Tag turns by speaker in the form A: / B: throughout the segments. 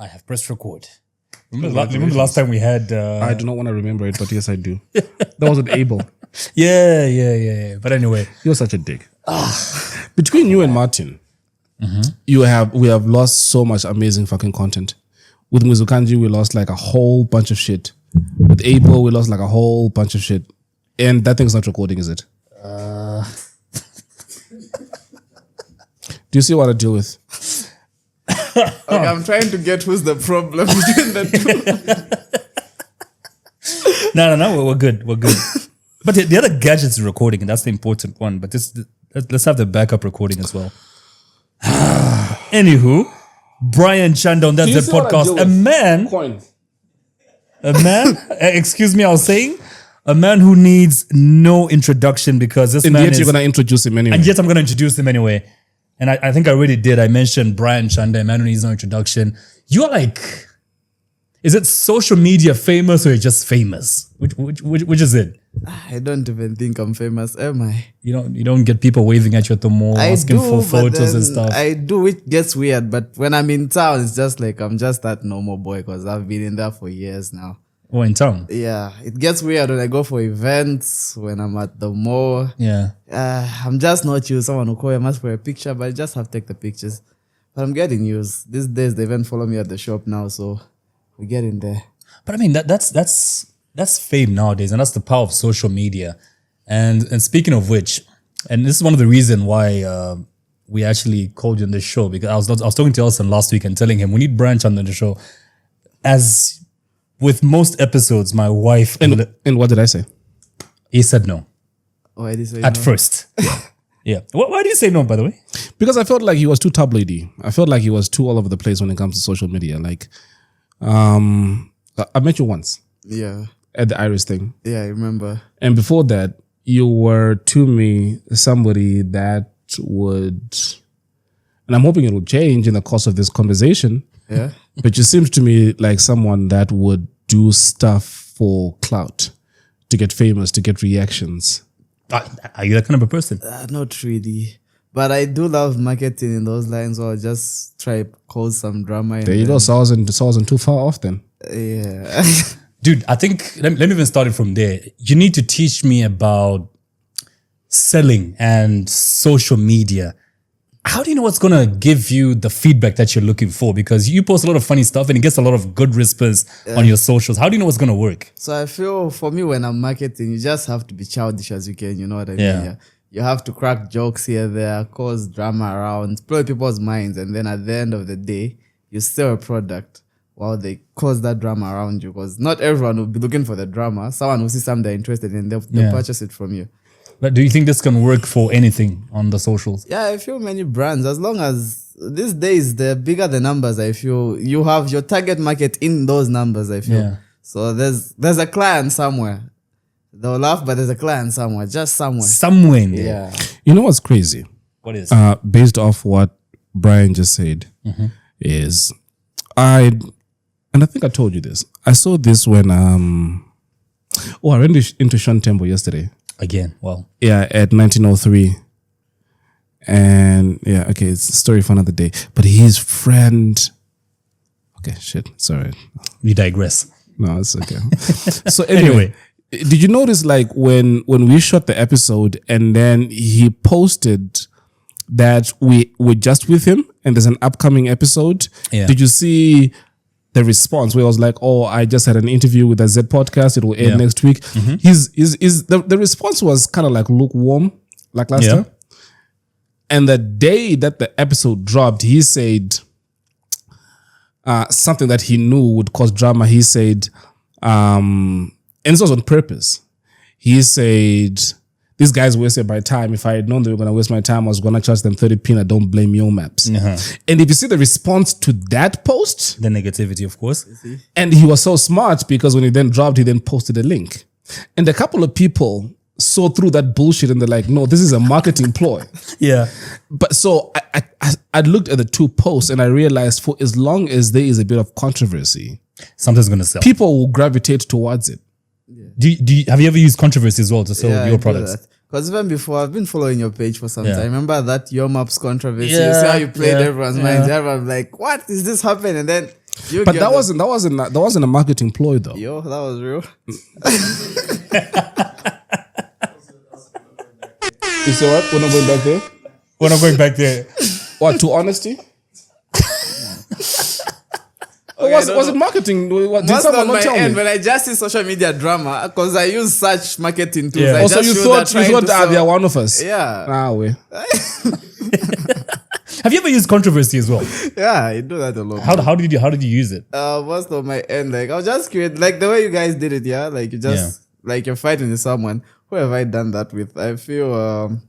A: I have pressed record. Remember the last time we had...
B: I do not want to remember it, but yes, I do. That wasn't Abel.
A: Yeah. But anyway.
B: You're such a dick. Between you and Martin, we have lost so much amazing fucking content. With Muzukanji, we lost like a whole bunch of shit. With Abel, we lost like a whole bunch of shit. And that thing's not recording, is it? Do you see what I deal with?
C: Okay, I'm trying to get who's the problem between the two.
A: No, we're good. But the other gadget's recording, and that's the important one. But let's have the backup recording as well. Anywho, Brian Chanda on That's the Podcast. Excuse me, I was saying, a man who needs no introduction because this man
B: you're going to introduce him anyway.
A: And yet I'm going to introduce him anyway. And I think I already did. I mentioned Brian Chanda, a man who needs no introduction. You're like, is it social media famous or just famous? Which is it?
C: I don't even think I'm famous, am I?
A: You don't get people waving at you at the mall, asking for photos and stuff.
C: I do, which gets weird. But when I'm in town, it's just like I'm just that normal boy because I've been in there for years now.
A: Oh, in town?
C: Yeah, it gets weird when I go for events, when I'm at the mall.
A: Yeah.
C: I'm just not used. Someone will call you, ask for a picture, but I just have to take the pictures. But I'm getting used. These days, they even follow me at the shop now, so we get in there.
A: But I mean, that's fame nowadays, and that's the power of social media. And speaking of which, and this is one of the reasons why we actually called you on the show, because I was talking to Elson last week and telling him we need Branch on the show. As with most episodes, my wife...
B: And what did I say?
A: He said no.
C: Why did you say
A: At
C: no?
A: first. Yeah. Why do you say no, by the way?
B: Because I felt like he was too tabloidy. I felt like he was too all over the place when it comes to social media. Like, I met you once.
C: Yeah.
B: At the Iris thing.
C: Yeah, I remember.
B: And before that, you were to me somebody that would... And I'm hoping it will change in the course of this conversation.
C: Yeah.
B: But you seemed to me like someone that would do stuff for clout, to get famous, to get reactions.
A: Are you that kind of a person?
C: Not really. But I do love marketing in those lines, or just try to cause some drama.
B: There you go. So I wasn't too far off then.
C: Yeah.
A: Dude, I think, let me even start it from there. You need to teach me about selling and social media. how do you know what's gonna give you the feedback that you're looking for? Because you post a lot of funny stuff and it gets a lot of good response on your socials. How do you know what's gonna work?
C: So I feel for me when I'm marketing, you just have to be childish as you can. You know what I mean?
A: Yeah.
C: You have to crack jokes here, there, cause drama around, blow people's minds, and then at the end of the day, you sell a product while they cause that drama around you. Because not everyone will be looking for the drama. Someone will see something they're interested in, they'll purchase it from you.
A: But do you think this can work for anything on the socials?
C: Yeah, I feel many brands, as long as these days, the bigger the numbers, I feel you have your target market in those numbers, I feel.
A: Yeah.
C: So there's a client somewhere. They'll laugh, but there's a client somewhere, just somewhere.
A: Somewhere in there.
C: Yeah.
B: You know what's crazy?
A: What is?
B: Based off what Brian just said, is I think I told you this. I saw this when I ran into Chanda yesterday.
A: Again, wow.
B: Yeah, at 1903. And yeah, okay, it's a story for another day. But his friend. Okay, shit. Sorry.
A: We digress.
B: No, it's okay. So anyway, did you notice like when we shot the episode and then he posted that we're just with him and there's an upcoming episode?
A: Yeah.
B: Did you see the response where I was like, oh, I just had an interview with a Z podcast. It will air next week. The response was kind of like lukewarm, like last time. And the day that the episode dropped, he said something that he knew would cause drama. He said, and this was on purpose. He said, these guys wasted my time. If I had known they were going to waste my time, I was going to charge them 30p. I don't blame your maps. And if you see the response to that post,
A: The negativity, of course.
B: and he was so smart because when he then dropped, he then posted a link. And a couple of people saw through that bullshit and they're like, no, this is a marketing ploy.
A: Yeah.
B: But so I looked at the two posts and I realized for as long as there is a bit of controversy,
A: Something's going to sell.
B: people will gravitate towards it.
A: Have you ever used controversy as well to sell your products?
C: Because even before, I've been following your page for some
A: Yeah.
C: time. Remember that Your Maps controversy? You
A: Yeah,
C: see how you played
A: yeah,
C: everyone's minds. Everyone was like, what is this happening? And then you
B: But
C: get
B: that
C: the-
B: wasn't a marketing ploy though.
C: Yo, that was real.
B: You say what? We're not going back there?
A: We're not going back there.
B: What, to honesty? Was it marketing? Did
C: Most
B: someone
C: on
B: not
C: my
B: tell
C: end,
B: me?
C: when I just see social media drama, because I use such marketing tools.
A: Yeah.
C: I
B: Also,
C: just
B: you
C: feel
B: thought
C: they're trying to
B: they are
C: sell-
B: one of us?
C: Yeah.
B: Ah, we.
A: Have you ever used controversy as well?
C: Yeah, I do that a lot.
A: How did you use it?
C: Most of my end, like I was just curious, like the way you guys did it, yeah. Like you just like you're fighting with someone. Who have I done that with? I feel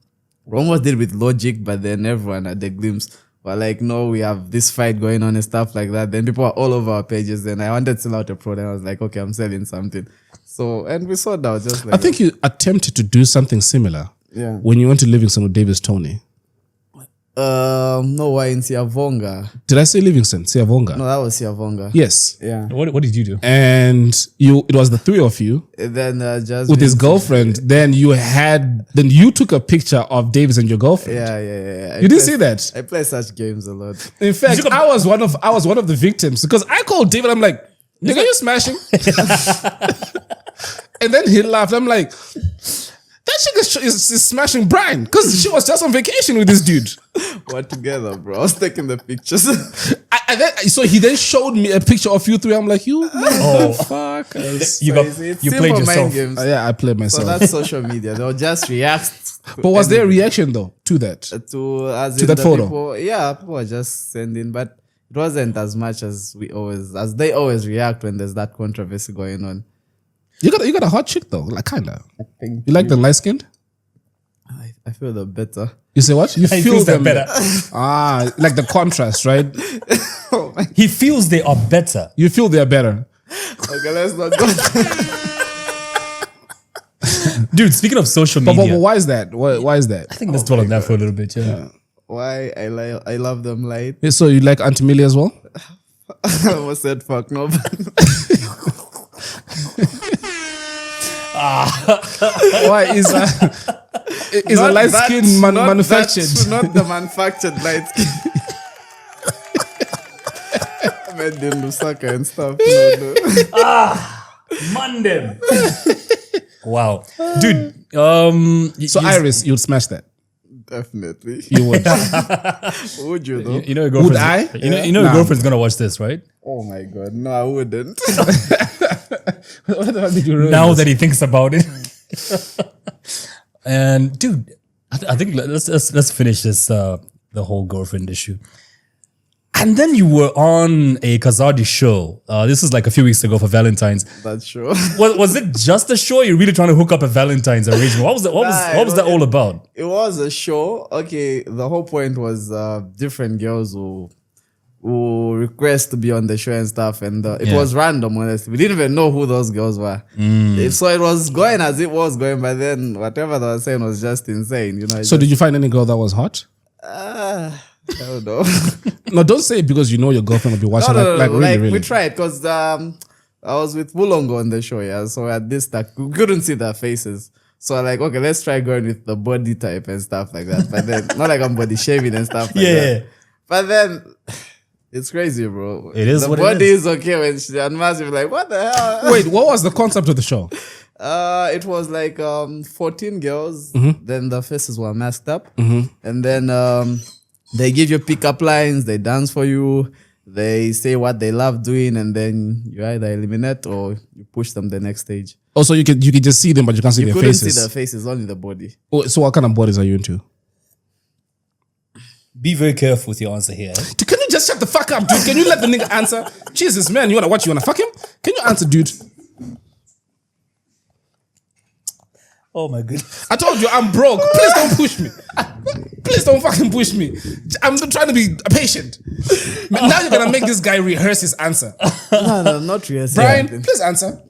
C: we almost did it with Logic, but then everyone had the glimpse. But like, no, we have this fight going on and stuff like that. Then people are all over our pages. Then I wanted to sell out a product. I was like, okay, I'm selling something. So and we sold out just like
B: I think you attempted to do something similar when you went to Livingston with Davis Tony.
C: no, why in Siavonga?
B: Did I say Livingston? Siavonga?
C: No, that was Siavonga.
B: Yes.
C: Yeah.
A: What did you do?
B: And it was the three of you
C: And then just
B: with his girlfriend. Then you took a picture of Davis and your girlfriend.
C: Yeah.
B: You didn't see that?
C: I play such games a lot.
B: In fact, I was one of the victims because I called David. I'm like, nigga, you smashing? And then he laughed. I'm like, that chick is smashing Brian because she was just on vacation with this dude.
C: We're together, bro. I was taking the pictures.
B: So he then showed me a picture of you three. I'm like, you motherfuckers.
A: You played yourself.
C: Games.
B: Yeah, I played
C: So
B: myself.
C: that's social media. They'll just react.
B: But was there a reaction though to that?
C: To
B: that photo?
C: People, yeah, people were just sending, but it wasn't as much as they always react when there's that controversy going on.
B: You got a hot chick though, like kinda. You like the light skinned?
C: I feel the better.
B: You say what? You
A: He
B: feel
A: feels they're
B: them
A: better.
B: like the contrast, right?
A: He feels they are better.
B: You feel they're better.
C: Okay, let's not go.
A: Dude, speaking of social
B: But
A: media,
B: why is that? Why is that?
A: I think let's dwell on that for a little bit. Yeah.
C: Why I love them light.
B: Yeah, so you like Auntie Millie as well?
C: I almost said fuck no.
B: Why is a light skin manufactured?
C: Not the manufactured light skin. Made in Lusaka and stuff. No.
A: Monday. Wow. Dude,
B: So Iris, you'd smash that.
C: Definitely.
B: You would.
C: Would you though?
A: You know your girlfriend's,
B: I?
A: You know your girlfriend's gonna watch this, right?
C: Oh my god, no, I wouldn't.
B: What the fuck did you ruin
A: Now
B: this?
A: that he thinks about it. And dude, I think let's finish this the whole girlfriend issue. And then you were on a Kazadi show. This is like a few weeks ago for Valentine's.
C: That's true.
A: Was it just a show? You're really trying to hook up a Valentine's arrangement? What was that all about?
C: It was a show. Okay, the whole point was different girls who request to be on the show and stuff, and it was random. Honestly, we didn't even know who those girls were. So it was going as it was going, but then whatever they were saying was just insane. You know.
B: So did you find any girl that was hot?
C: I don't know.
B: No, don't say it because you know your girlfriend will be watching. Really.
C: We tried because I was with Bulongo on the show, yeah. So at this time, we couldn't see their faces. So I'm like, okay, let's try going with the body type and stuff like that. But then, not like I'm body shaving and stuff like that. But then, it's crazy, bro.
A: It is
C: the
A: what it
C: body
A: is.
C: is okay when she unmasks, you're like, what the hell?
B: Wait, what was the concept of the show?
C: It was like 14 girls. Then the faces were masked up. And then they give you pickup lines. They dance for you. They say what they love doing. And then you either eliminate or you push them the next stage.
B: Oh, so you could just see them, but you can't see their
C: Couldn't
B: faces.
C: see their faces, only the body.
B: Oh, so what kind of bodies are you into?
A: Be very careful with your answer here.
B: Can you just shut the fuck up, dude? Can you let the nigga answer? Jesus, man, you wanna watch? You wanna fuck him? Can you answer, dude?
A: Oh my goodness.
B: I told you I'm broke. Please don't push me. Please don't fucking push me. I'm trying to be patient. Now you're gonna make this guy rehearse his answer.
C: No, not really.
B: Brian, please answer.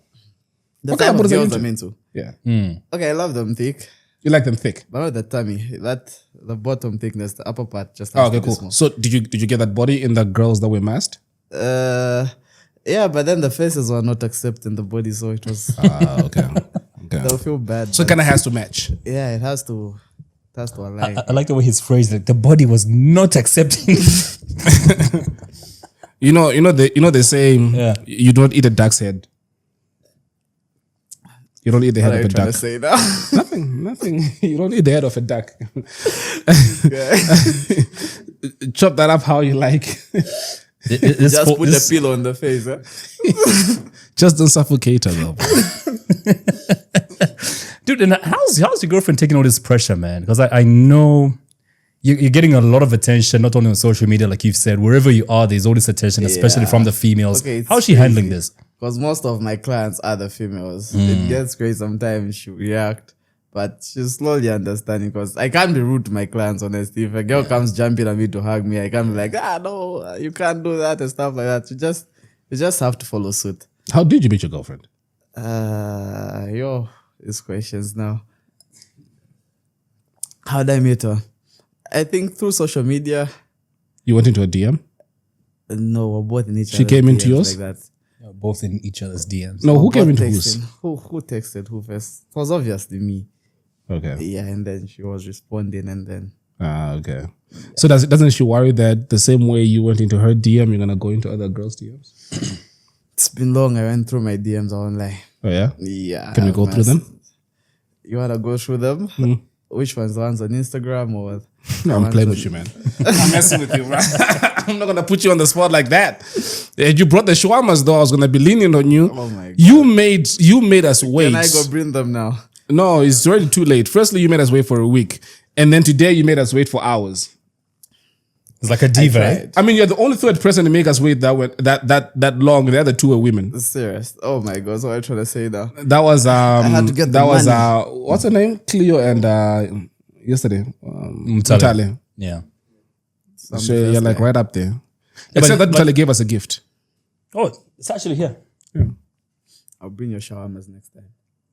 C: The
B: what
C: type
B: kind of
C: of
B: bodies are you
C: girls I'm
B: into?
C: into.
B: Yeah.
C: Okay, I love them thick.
B: You like them thick.
C: But not the tummy. The bottom thickness, the upper part just
B: Oh,
C: has
B: okay,
C: to be
B: cool.
C: small.
B: So did you get that body in the girls that were masked?
C: Yeah, but then the faces were not accepting the body, so it was
B: Okay.
C: they'll feel bad.
B: So it
C: but
B: kind of has to match.
C: yeah, it has to align.
A: I like the way he's phrased it. The body was not accepting.
B: You know they say you don't eat a duck's head. You don't eat the
C: What
B: head
C: are
B: of
C: you
B: a
C: trying
B: duck.
C: to say now?
B: Nothing. You don't eat the head of a duck. Chop that up how you like.
C: Just put the pillow on the face. Huh?
B: Just don't suffocate her though.
A: Dude, and how's your girlfriend taking all this pressure, man? Because I know you're getting a lot of attention, not only on social media, like you've said. Wherever you are, there's all this attention, especially from the females.
C: Okay,
A: how's she handling this?
C: Because most of my clients are the females. It gets crazy sometimes. She react, but she's slowly understanding. Because I can't be rude to my clients, honestly. If a girl comes jumping at me to hug me, I can't be like, no, you can't do that and stuff like that. You just have to follow suit.
B: How did you meet your girlfriend?
C: These questions now. How did I meet her? I think through social media.
B: You went into a DM?
C: No, we're both in each other.
B: She came into yours?
C: like that.
A: Both in each other's DMs.
B: No, who
C: Both
B: came into
C: texting.
B: whose?
C: Who texted who first? It was obviously me.
B: Okay.
C: Yeah, and then she was responding, and then
B: Okay. So doesn't she worry that the same way you went into her DM, you're gonna go into other girls' DMs?
C: it's been long. I went through my DMs online.
B: Oh yeah.
C: Yeah.
B: Can we go through them?
C: You wanna go through them? Which ones? The ones on Instagram or?
B: No, I'm playing with you, man. I'm messing with you, bro. I'm not gonna put you on the spot like that. You brought the shawarmas, though. I was gonna be leaning on you.
C: Oh my God.
B: You made us wait.
C: Can I go bring them now?
B: No, it's already too late. Firstly, you made us wait for a week, and then today you made us wait for hours.
A: It's like a diva.
C: tried.
B: I mean, you're the only third person to make us wait that long. The other two were women.
C: Serious. Oh my God. So what are you trying to say now?
B: That was
C: had to get
B: that
C: the
B: was
C: money.
B: what's her name? Cleo and yesterday Mutale.
A: Yeah.
B: So you're like right up there. Except that Mutale gave us a gift.
A: Oh, it's actually here.
C: I'll bring your shawarmas next time.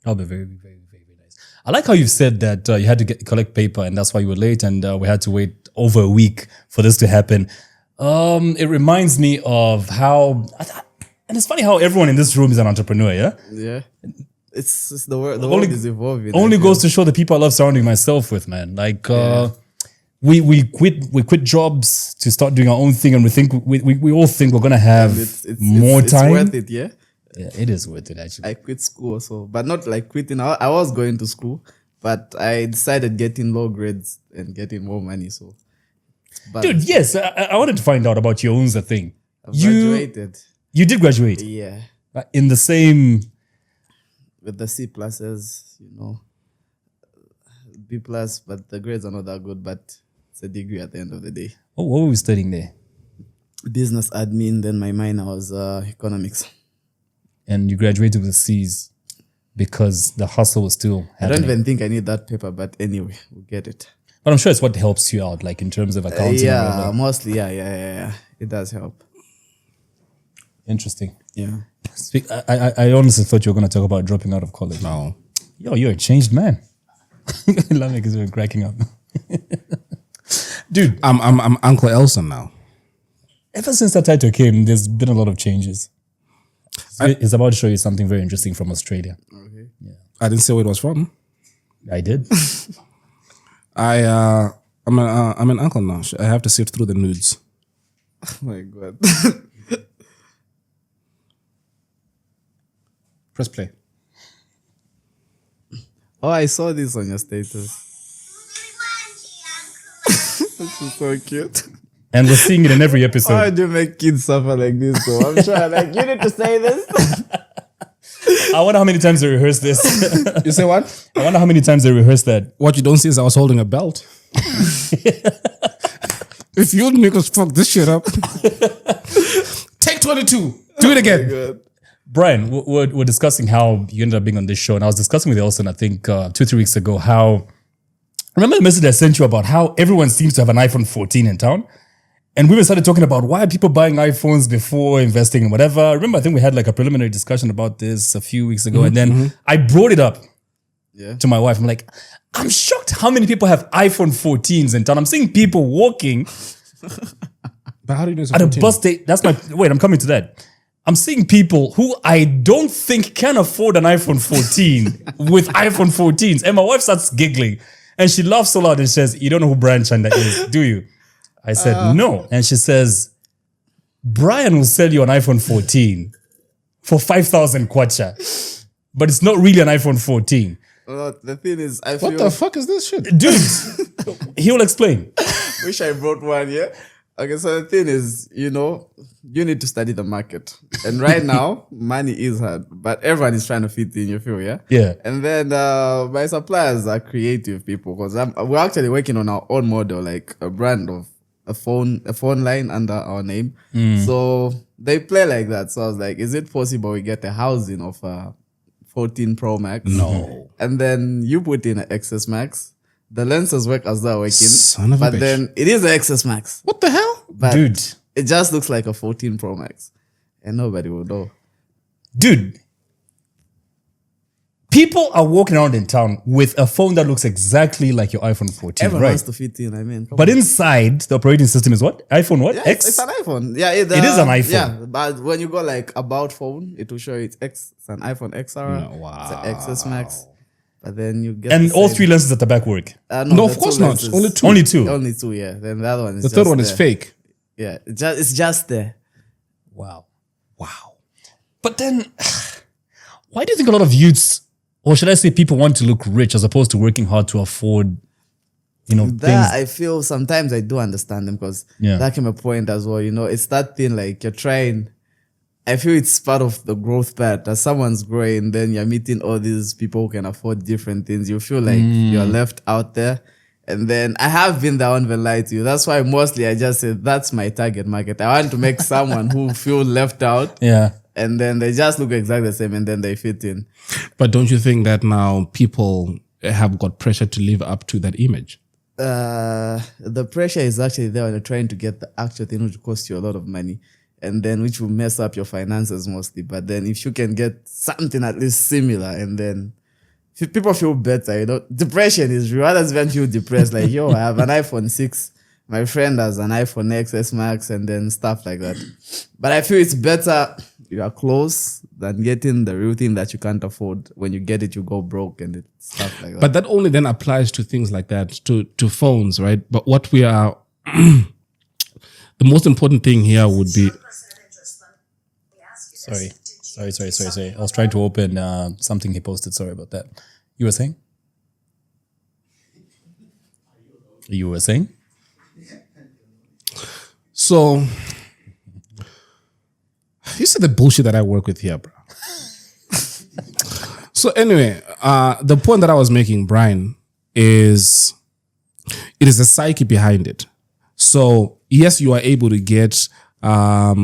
A: That'll be very, very, very, very nice. I like how you've said that you had to collect paper and that's why you were late and we had to wait over a week for this to happen. It reminds me of how, and it's funny how everyone in this room is an entrepreneur, yeah?
C: Yeah. It's the world. The world is evolving.
A: Only goes to show the people I love surrounding myself with, man. Like, we quit jobs to start doing our own thing and we all think we're going to have more time.
C: It's worth it, yeah?
A: Yeah, it is worth it actually.
C: I quit school, so but not like quitting. I was going to school, but I decided getting low grades and getting more money. So, but
A: Dude, yes, I wanted to find out about your UNZA thing.
C: I graduated.
A: You did graduate
C: Yeah,
A: in the same.
C: with the C pluses, B plus, but the grades are not that good. But it's a degree at the end of the day.
A: Oh, what were we studying there?
C: Business admin. Then my minor was economics.
A: And you graduated with C's because the hustle was still
C: I don't
A: happening.
C: even think I need that paper, but anyway, we'll get it.
A: But I'm sure it's what helps you out, like in terms of accounting. or
C: Yeah,
A: whatever.
C: mostly. Yeah. It does help.
A: Interesting.
C: Yeah.
A: I honestly thought you were going to talk about dropping out of college.
B: No.
A: Yo, you're a changed man. Lamek is cracking up. Dude,
B: I'm Uncle Elson now.
A: ever since that title came, there's been a lot of changes. It's about to show you something very interesting from Australia.
C: Okay.
B: I didn't say where it was from.
A: I did.
B: I'm an uncle now. I have to sift through the nudes.
C: Oh my God.
B: Press play.
C: Oh, I saw this on your status. This is so cute.
A: And we're seeing it in every episode.
C: Why do you make kids suffer like this? So I'm sure, like, you need to say this.
A: I wonder how many times they rehearsed this.
B: You say what?
A: I wonder how many times they rehearsed that.
B: What you don't see is I was holding a belt. If you niggas fuck this shit up. Take 22. Do it again.
C: Good.
A: Brian, we're discussing how you ended up being on this show. And I was discussing with Elson, I think 2-3 weeks ago, how... Remember the message I sent you about how everyone seems to have an iPhone 14 in town? And we started talking about why are people buying iPhones before investing in whatever. I remember, I think we had like a preliminary discussion about this a few weeks ago. And then I brought it up to my wife. I'm like, I'm shocked how many people have iPhone 14s in town. I'm seeing people walking
B: But how do you know it's a
A: at a
B: 14?
A: bus station. That's my, wait, I'm coming to that. I'm seeing people who I don't think can afford an iPhone 14 with iPhone 14s. And my wife starts giggling and she laughs so loud and says, you don't know who Brian Chanda is, do you? I said, no. And she says, Brian will sell you an iPhone 14 for 5,000 kwacha, but it's not really an iPhone 14.
C: Well, the thing is, I
B: What
C: feel...
B: the fuck is this shit?
A: Dude, he will explain.
C: wish I brought one, yeah? Okay, so the thing is, you need to study the market. And right now, money is hard, but everyone is trying to fit in, you feel, yeah?
A: Yeah.
C: And then my suppliers are creative people because we're actually working on our own model, like a brand of a phone line under our name. So they play like that. So I was like, is it possible we get a housing of a 14 Pro Max?
B: No.
C: And then you put in an XS Max. The lenses work as they're working.
B: Son of a
C: but
B: bitch.
C: then it is an XS Max.
B: What the hell?
C: But
A: Dude.
C: it just looks like a 14 Pro Max. And nobody will know.
A: Dude, people are walking around in town with a phone that looks exactly like your iPhone 14,
C: Everyone
A: right?
C: wants to fit in, I mean. come
A: But
C: on.
A: inside, the operating system is what? iPhone what?
C: Yeah,
A: X?
C: it's an iPhone. Yeah, it
A: is an iPhone.
C: Yeah, but when you go like about phone, it will show you it's X. It's an iPhone XR.
B: No, wow.
C: It's an XS Max. But then you get
A: And
C: the
A: all
C: same-
A: 3 lenses at the back work.
B: No,
C: the
B: of course
C: two
B: not.
C: lenses.
B: Only two.
A: Only 2.
C: Only 2, yeah. Then the other one is
B: The
C: just
B: third one is
C: there.
B: fake.
C: Yeah, it's just there.
A: Wow. But then, why do you think a lot of youths, or should I say people want to look rich as opposed to working hard to afford,
C: That
A: things?
C: I feel sometimes I do understand them because
A: Yeah.
C: that came a point as well. It's that thing like you're trying. I feel it's part of the growth part. As someone's growing, then you're meeting all these people who can afford different things. You feel like you're left out there. And then I have been there, I won't even lie to you. That's why mostly I just said that's my target market. I want to make someone who feel left out.
A: Yeah.
C: And then they just look exactly the same and then they fit in.
B: But don't you think that now people have got pressure to live up to that image?
C: The pressure is actually there when you're trying to get the actual thing which will cost you a lot of money. And then which will mess up your finances mostly. But then if you can get something at least similar and then if people feel better, depression is real. Others even feel depressed. Like, yo, I have an iPhone 6. My friend has an iPhone XS Max and then stuff like that. But I feel it's better you are close than getting the real thing that you can't afford. When you get it, you go broke and stuff like that.
B: But that only then applies to things like that, to phones, right? But what we are, the most important thing here would be,
A: Sorry. I was trying to open something he posted. Sorry about that. You were saying? You were saying?
B: So, you see the bullshit that I work with here, bro. So anyway, the point that I was making, Brian, is it is the psyche behind it. So yes, you are able to get a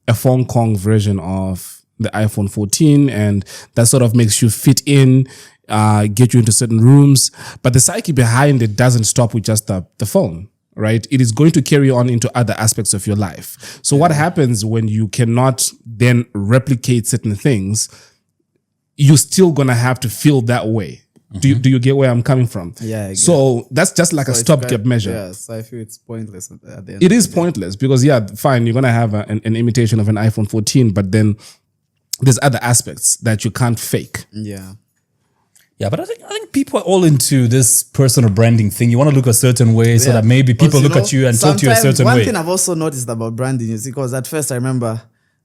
B: Hong Kong version of the iPhone 14, and that sort of makes you fit in, get you into certain rooms. But the psyche behind it doesn't stop with just the phone, right? It is going to carry on into other aspects of your life. So what happens when you cannot then replicate certain things? You're still gonna have to feel that way. Do you get where I'm coming from?
C: Yeah. I get
B: So that's just like a stopgap measure.
C: Yeah, so I feel it's pointless at the end.
B: It is pointless because fine, you're gonna have an imitation of an iPhone 14, but then there's other aspects that you can't fake.
C: Yeah.
A: Yeah, but I think people are all into this personal branding thing. You want to look a certain way so that maybe people look at you and talk to you a certain way.
C: One thing I've also noticed about branding is because at first I remember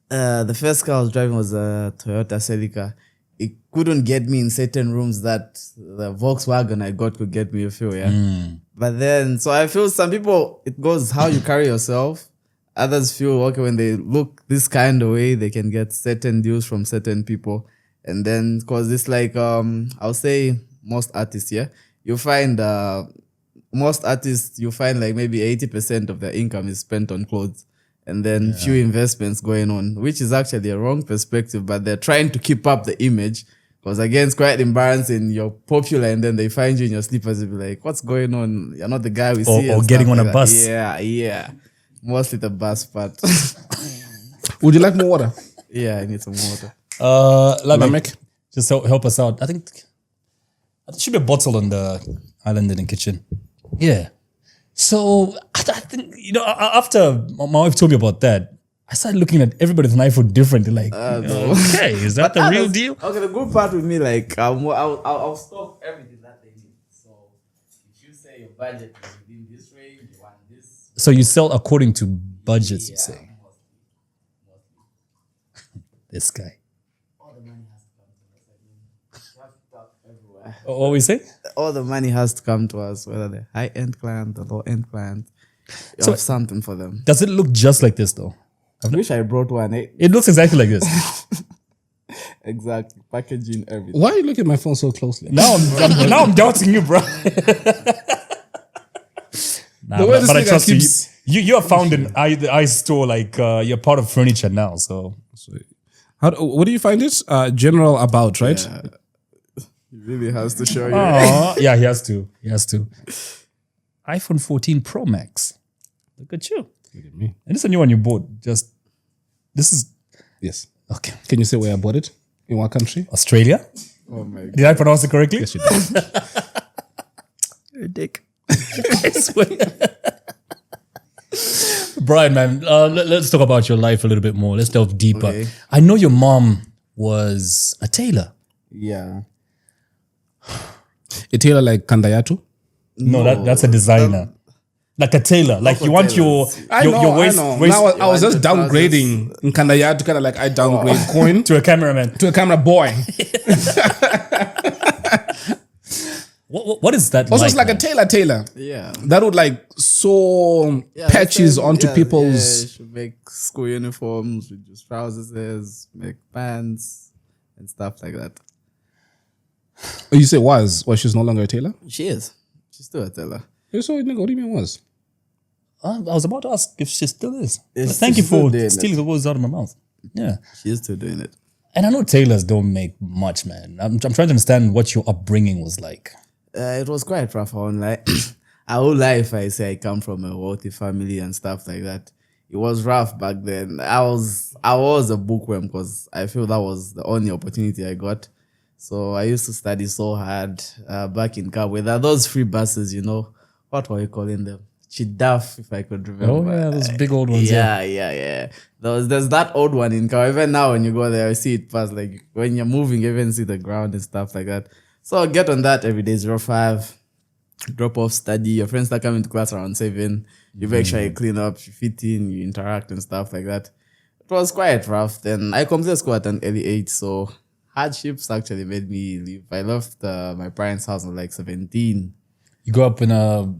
C: the first car I was driving was a Toyota Celica. It couldn't get me in certain rooms that the Volkswagen I got could get me a feel, But then, so I feel some people, it goes how you carry yourself. Others feel, okay, when they look this kind of way, they can get certain deals from certain people. And then, cause it's like, I'll say most artists, you find, most artists, you find like maybe 80% of their income is spent on clothes. And then few investments going on, which is actually a wrong perspective, but they're trying to keep up the image. Because again, it's quite embarrassing. You're popular and then they find you in your slippers and be like, what's going on? You're not the guy we see.
A: Or getting on a bus.
C: Yeah. Mostly the bus part.
B: Would you like more water?
C: Yeah, I need some water.
A: Lamek, just help us out. I think there should be a bottle on the island in the kitchen. Yeah. So I think, after my wife told me about that, I started looking at everybody with an iPhone differently. Like,
C: No.
A: okay, is that the real deal?
C: Okay, the good part with me, like, I'll stock everything that they need. So if you say your budget is within this range, you want this.
A: So you sell according to budgets, you say?
C: Mostly.
A: This guy.
C: All the money has to come to us. You have to talk everywhere.
A: What we say?
C: All the money has to come to us, whether the high-end client, the low-end client. You
A: So-
C: have something for them.
A: Does it look just like this though?
C: I wish I brought one.
A: It looks exactly like this.
C: Exactly. Packaging, everything.
B: Why are you looking at my phone so closely?
A: now I'm doubting you, bro.
B: The way this
A: but I
B: nigga
A: trust
B: keeps-
A: you. You are found in the eye store, like you're part of furniture now. So
B: What do you find it? General about, right?
C: Yeah. He really has to show you.
A: yeah, he has to. iPhone 14 Pro Max. Look at you.
B: Look at me.
A: And this is a new one you bought. This is
B: Yes.
A: okay.
B: Can you say where I bought it? In what country?
A: Australia.
C: Oh my God.
A: Did I pronounce it correctly?
B: Yes, you did.
C: You're a dick.
A: I swear. Brian, man, let's talk about your life a little bit more. Let's delve deeper.
C: Okay.
A: I know your mom was a tailor.
C: Yeah.
B: A tailor like Kandayatu?
A: No, that's a designer. Like a tailor. Like you want your waist
B: Now I was just
C: the
B: downgrading in Kandayatu, kind of like I downgrade coin
A: to a cameraman.
B: to a camera boy.
A: What is that
B: Also,
A: like?
B: it's like
A: man?
B: a tailor.
C: Yeah.
B: That would like sew patches onto people's.
C: Yeah, should make school uniforms, reduce trousers, make pants and stuff like that.
B: Oh, you say was she's no longer a tailor?
C: She is. She's still a teller.
B: So nigga, what do you mean was?
A: I was about to ask if she still is. But
C: Yes,
A: thank you
C: she's still
A: for
C: doing
A: stealing
C: it.
A: the words out of my mouth. Yeah.
C: She's still doing it.
A: And I know tailors don't make much, man. I'm trying to understand what your upbringing was like.
C: It was quite rough. I would lie if I say I come from a wealthy family and stuff like that. It was rough back then. I was a bookworm because I feel that was the only opportunity I got. So I used to study so hard back in Kabwe. There are those free buses, What were you calling them? Chidaf, if I could remember.
A: Oh, yeah, those big old ones.
C: Yeah. There's that old one in Kabwe. Even now when you go there, I see it pass. Like when you're moving, you even see the ground and stuff like that. So I get on that every day, 05, drop off, study. Your friends start coming to class around 7. You make sure you clean up, you fit in, you interact and stuff like that. It was quite rough. Then I completed school at an early age, so hardships actually made me leave. I left my parents' house at like 17.
A: You grew up in a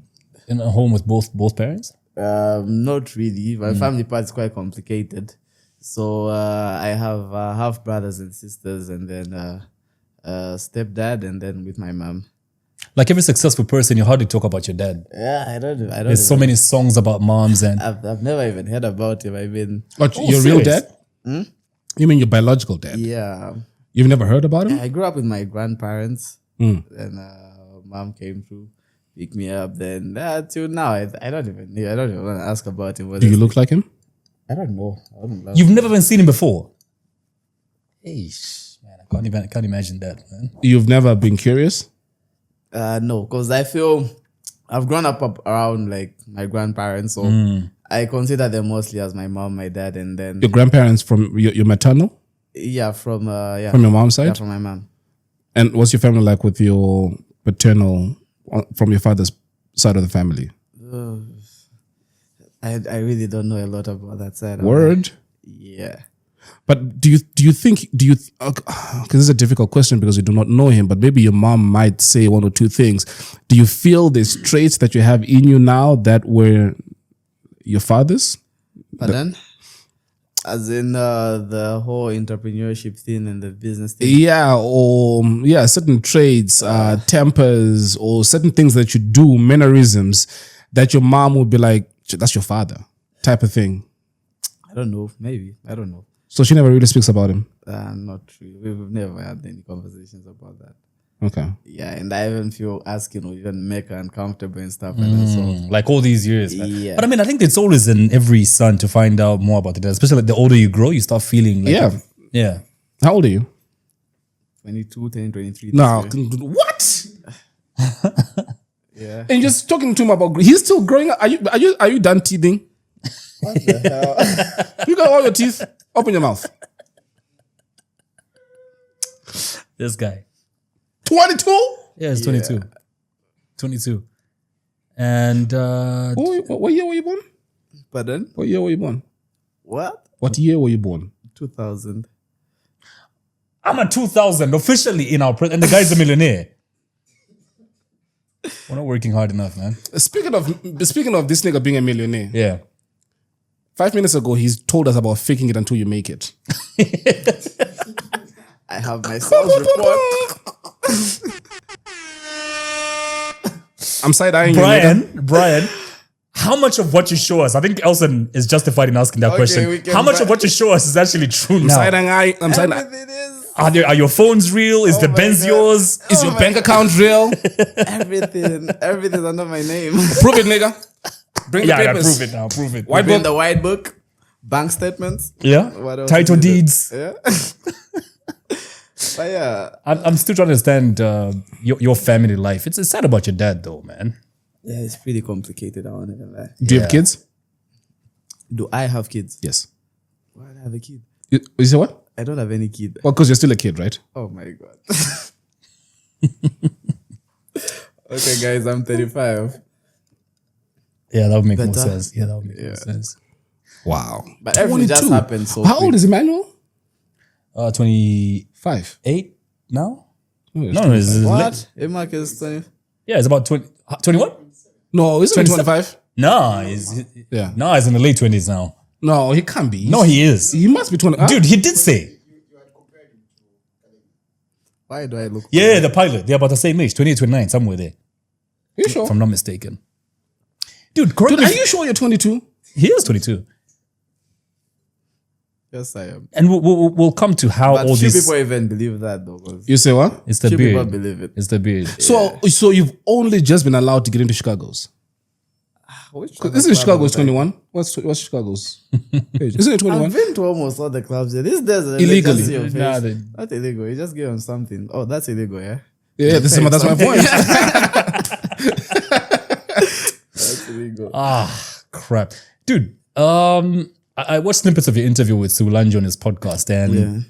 A: in a home with both parents?
C: Not really. My family part is quite complicated. So I have half brothers and sisters, and then stepdad, and then with my mom.
A: Like every successful person, you hardly talk about your dad.
C: Yeah, I don't.
A: There's so many songs about moms, and
C: I've never even heard about him. I mean,
B: But your real
A: serious?
B: dad? You mean your biological dad?
C: yeah.
B: You've never heard about him?
C: I grew up with my grandparents. Then mom came through, picked me up. Then till now, I don't even want to ask about him.
B: Do you look like him?
C: I don't know. I don't know.
A: you've never even seen him before. Hey, man, I can't imagine that, man.
B: You've never been curious?
C: No, because I feel I've grown up around like my grandparents, so I consider them mostly as my mom, my dad, and then
B: Your grandparents from your maternal?
C: from
B: From your mom's side?
C: yeah, from my mom.
B: And what's your family like with your paternal, from your father's side of the family?
C: I really don't know a lot about that side.
B: Word?
C: Yeah.
B: But do you think, because this is a difficult question because you do not know him, but maybe your mom might say one or two things. Do you feel there's traits that you have in you now that were your father's?
C: But then, as in the whole entrepreneurship thing and the business thing.
B: Yeah, or certain traits, tempers, or certain things that you do, mannerisms, that your mom would be like, that's your father, type of thing.
C: I don't know. Maybe. I don't know.
B: So she never really speaks about him.
C: Not really. We've never had any conversations about that.
B: Okay.
C: Yeah, and I even feel asking or even make her uncomfortable and stuff like that. So
A: Like all these years, man.
C: Yeah.
A: But I mean, I think it's always in every son to find out more about the dad. Especially like the older you grow, you start feeling like yeah.
B: How old are you?
C: 22, 10, 23.
B: No.
C: this year.
B: What?
C: Yeah.
B: And you're just talking to him about, he's still growing up. Are you done teething?
C: What the hell?
B: You got all your teeth. Open your mouth.
A: This guy.
B: 22?
A: Yeah, it's 22. 22. And
B: What year were you born?
C: Pardon?
B: What year were you born?
C: What?
B: What year were you born?
C: 2000.
A: I'm a 2000 officially in our and the guy's a millionaire. We're not working hard enough, man.
B: Speaking of this nigga being a millionaire,
A: Yeah.
B: 5 minutes ago, he's told us about faking it until you make it.
C: I have my sales report.
B: I'm side-eyeing you, nigga.
A: Brian, how much of what you show us, I think Elson is justified in asking that
C: we
A: question.
C: can
A: How much of
C: buy-
A: what you show us is actually true now?
B: I'm side-eyeing.
C: Everything is.
A: Are your phones real? Is the
C: my
A: Benz
C: God.
A: yours?
B: Is your bank account real?
C: Everything's under my name.
B: Prove it, nigga. Bring the
A: Yeah,
B: papers.
A: prove it now. Prove it.
B: White
C: In
B: book.
C: the white book, bank statements.
A: Yeah.
C: What else
A: Title
C: is it?
A: deeds.
C: Yeah. But yeah.
A: I'm still trying to understand your family life. It's sad about your dad, though, man.
C: Yeah, it's pretty complicated. I won't even lie.
B: Do you have kids?
C: Do I have kids?
B: Yes.
C: Why do I have a kid?
B: You say what?
C: I don't have any kid.
B: Well, because you're still a kid, right?
C: Oh my god. Okay, guys, I'm 35.
A: Yeah, that would make
C: Better.
A: more sense. Yeah, that would make more sense.
B: Wow.
C: But everything just
B: 22.
C: happened so
B: How old
C: quick.
B: is Emmanuel?
A: 28
B: 5.
A: now?
B: Oh, it's
A: No, it's
C: What? Mark is 20.
A: Yeah, it's about 21?
B: No, isn't he 25?
A: No,
B: Yeah.
A: he's in the late 20s now.
B: No, he can't be.
A: No, he is.
B: He must be 20. Huh?
A: Dude, he did say.
C: Why do I look?
A: Yeah, the pilot. They're about the same age, 28, 29, somewhere there,
B: You sure?
A: if I'm not mistaken. Dude, correct
B: Dude,
A: me
B: are you sure you're 22?
A: He is 22.
C: Yes, I am.
A: And we'll come to how
C: But
A: all
C: few
A: this...
C: people even believe that though. 'Cause
B: You say what?
A: It's the
C: few people
A: beard.
C: believe it.
A: It's the beard.
B: So you've only just been allowed to get into Chicago's. Isn't Chicago's 21? What's Chicago's age? Isn't it 21?
C: I've been to almost all the clubs here. These days,
B: Illegally.
A: Nah,
C: Not illegal. You just give them something. Oh, that's illegal, yeah?
B: Yeah, that's my point.
C: That's illegal.
A: crap. Dude, I watched snippets of your interview with Sulanjo on his podcast, and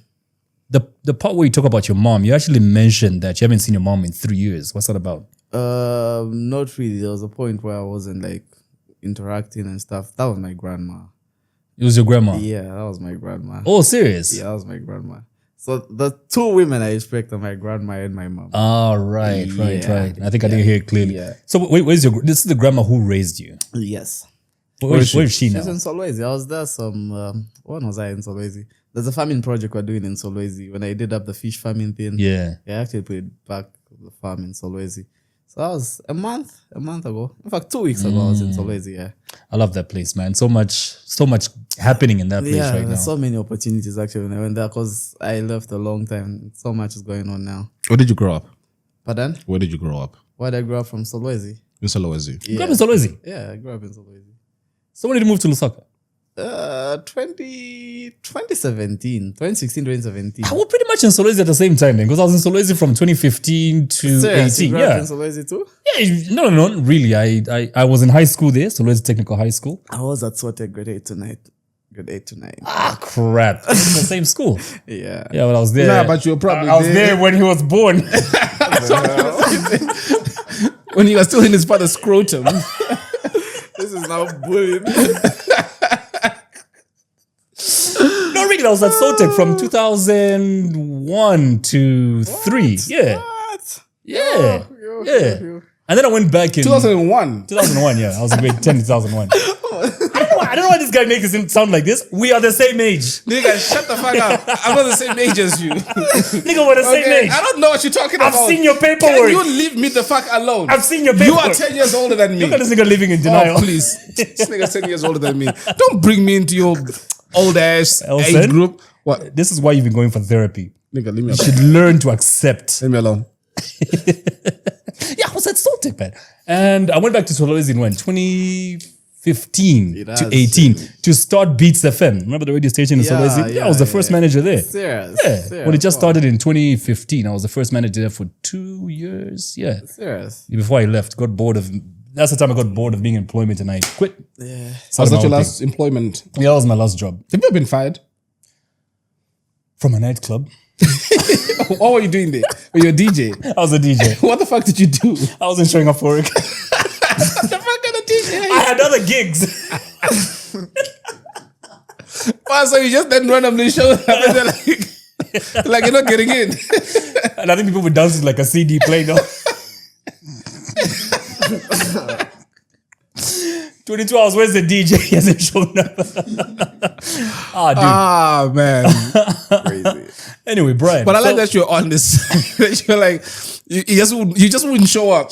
A: the part where you talk about your mom, you actually mentioned that you haven't seen your mom in 3 years. What's that about?
C: Not really. There was a point where I wasn't like interacting and stuff. That was my grandma.
A: It was your grandma.
C: Yeah, that was my grandma.
A: Oh, serious?
C: Yeah, that was my grandma. So the two women I respect are my grandma and my mom.
A: Oh, right. I think I didn't hear it clearly.
C: Yeah.
A: So wait, this is the grandma who raised you.
C: Yes.
A: Where is she now?
C: She's in Solwezi. I was there when was I in Solwezi? There's a farming project we're doing in Solwezi. When I did up the fish farming thing,
A: Yeah.
C: I actually put it back the farm in Solwezi. So that was a month ago. In fact, 2 weeks ago, I was in Solwezi, yeah.
A: I love that place, man. So much happening in that place right now.
C: There's so many opportunities actually when I went there because I left a long time. So much is going on now.
B: Where did you grow up?
C: Pardon?
B: Where did you grow up?
C: Where did I grow up from? Solwezi.
B: In Solwezi.
A: You grew up in Solwezi?
C: Yeah, I grew up in Solwezi.
A: So when did you move to Lusaka?
C: 2017. 2017.
A: I was pretty much in Solwezi at the same time, man, because I was in Solwezi from 2015 to
C: Serious?
A: 18.
C: You grew up
A: Yeah.
C: in Solwezi too?
A: Yeah, no, really. I was in high school there, Solwezi Technical High School.
C: I was at Sote grade 8 to 9. Grade 8 to 9.
A: Ah, crap. It's the same school.
C: Yeah.
A: Yeah, but I was there.
B: Nah, but you were probably
A: I was there when he was born.
B: When you were still in his father's scrotum.
C: This is now bullying.
A: No, really, I was at Sotec from 2001 to 3. Yeah.
C: What?
A: Yeah.
C: Yo.
A: And then I went back in
B: 2001.
A: 2001, yeah. I was in grade 10 in 2001. I don't know why this guy makes it sound like this. We are the same age.
B: Nigga, shut the fuck up. I'm not the same age as you.
A: Nigga, we're the same age.
B: I don't know what you're talking
A: I've
B: about.
A: seen your
B: Can
A: paperwork.
B: you leave me the fuck alone?
A: I've seen your
B: You
A: paperwork.
B: are 10 years older than me.
A: Look at this nigga living in denial.
B: Oh, please. This nigga's 10 years older than me. Don't bring me into your old ass
A: Elson?
B: age group. What?
A: This is why you've been going for therapy.
B: Nigga, leave me
A: You
B: alone.
A: should learn to accept.
B: Leave me alone.
A: Yeah, I was at Soltec, man. And I went back to Solwezi in when? 2015
C: It
A: to
C: has
A: 18 to start Beats FM. Remember the radio station in Solwezi? Yeah, I was the first manager there.
C: Serious.
A: Yeah,
C: Serious.
A: when it just started in 2015, I was the first manager there for 2 years. Yeah,
C: Serious.
A: before I left, got bored of. That's the time I got bored of being in employment, and I quit.
C: Yeah.
B: Was that your last employment?
A: Yeah, that was my last job
B: Have you ever been fired?
A: from a nightclub.
B: What were you doing there? Were you a DJ?
A: I was a DJ.
B: What the fuck did you do?
A: I wasn't showing up for it.
B: What the fuck kind of DJ?
A: I had other gigs.
B: Wow, so you just then randomly show up and they're like you're not getting in.
A: And I think people were dancing like a CD playing. 22 hours, where's the DJ? He hasn't shown up. Dude.
B: Ah, man.
C: Crazy.
A: Anyway, Brian.
B: But I like that you're honest. That you're like, you just wouldn't show up.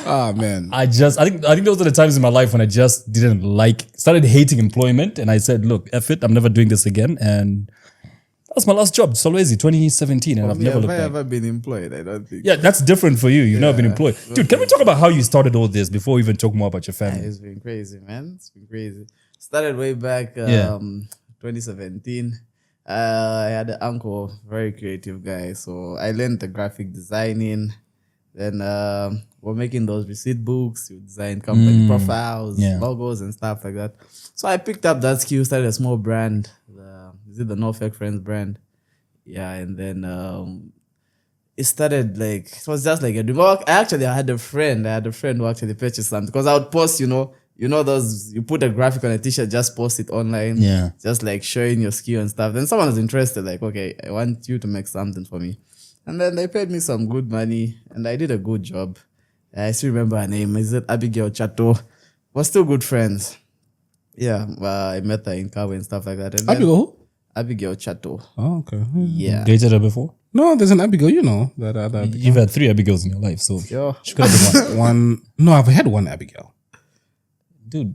B: Ah, man.
A: I think those are the times in my life when I just started hating employment, and I said, look, F it, I'm never doing this again. And that was my last job, Solwezi, 2017, and I've never
C: Have
A: looked
C: I
A: back.
C: ever been employed? I don't think.
A: Yeah, that's different for you. You've never been employed. Dude, can we talk about how you started all this before we even talk more about your family?
C: It's been crazy, man. It's been crazy. Started way back 2017. I had an uncle, very creative guy. So I learned the graphic designing. Then we're making those receipt books. You design company profiles, logos, and stuff like that. So I picked up that skill, started a small brand. Is it the No Fake Friends brand? Yeah, and then it started like, it was just like a dream. Well, I had a friend who actually purchased something because I would post, you know those, you put a graphic on a t-shirt, just post it online.
A: Yeah.
C: Just like showing your skill and stuff. Then someone was interested, like, okay, I want you to make something for me. And then they paid me some good money and I did a good job. I still remember her name. Is it Abigail Chato? We're still good friends. Yeah, I met her in Kawe and stuff like that. And then
B: Abigail who?
C: Abigail Chato.
B: Oh, okay.
C: Yeah.
A: Dated her before?
B: No, there's an Abigail, you know. That Abigail.
A: You've had 3 Abigails in your life, so
C: Yo.
A: she could have been one.
B: One. No, I've had one Abigail.
A: Dude,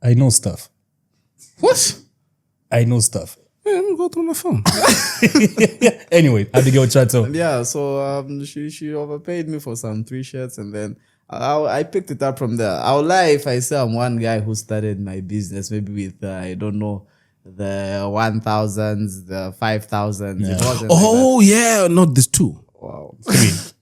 A: I know stuff.
B: What?
A: I know stuff.
B: Yeah, let me go through my phone.
A: Anyway, Abigail Chato.
C: Yeah, so she overpaid me for some 3 shirts and then I picked it up from there. I'll lie if I say I'm one guy who started my business maybe with, I don't know, the 1,000s, the 5,000s.
A: Yeah.
C: It wasn't
B: Oh, yeah. No, there's 2.
C: wow.
B: This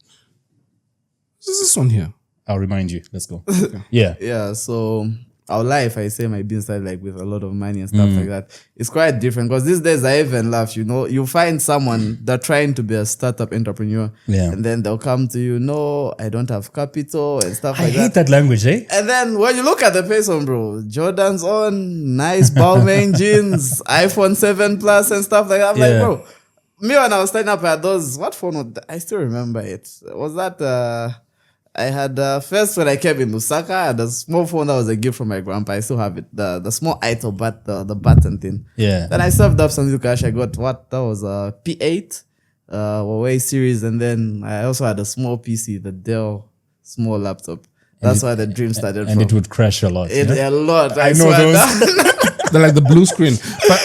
B: is this one here.
A: I'll remind you. Let's go. Yeah.
C: Yeah, so our life, I say my business started like with a lot of money and stuff like that. It's quite different because these days I even laugh, you find someone that trying to be a startup entrepreneur and then they'll come to you, no, I don't have capital and stuff
A: I
C: like that.
A: hate that language, eh?
C: And then when you look at the person, bro, Jordan's on, nice Balmain jeans, iPhone 7 Plus and stuff like that. I'm like, bro, me when I was starting up at those, what phone was that? I still remember it. Was that, I had, first when I came in Lusaka, I had a small phone that was a gift from my grandpa. I still have it. The small Ito, but the button thing.
A: Yeah.
C: Then I served up some cash. I got that was a P8, Huawei series. And then I also had a small PC, the Dell small laptop. That's why the dream started from.
A: And it would crash a lot.
C: A lot.
A: I know those.
B: They're like the blue screen. But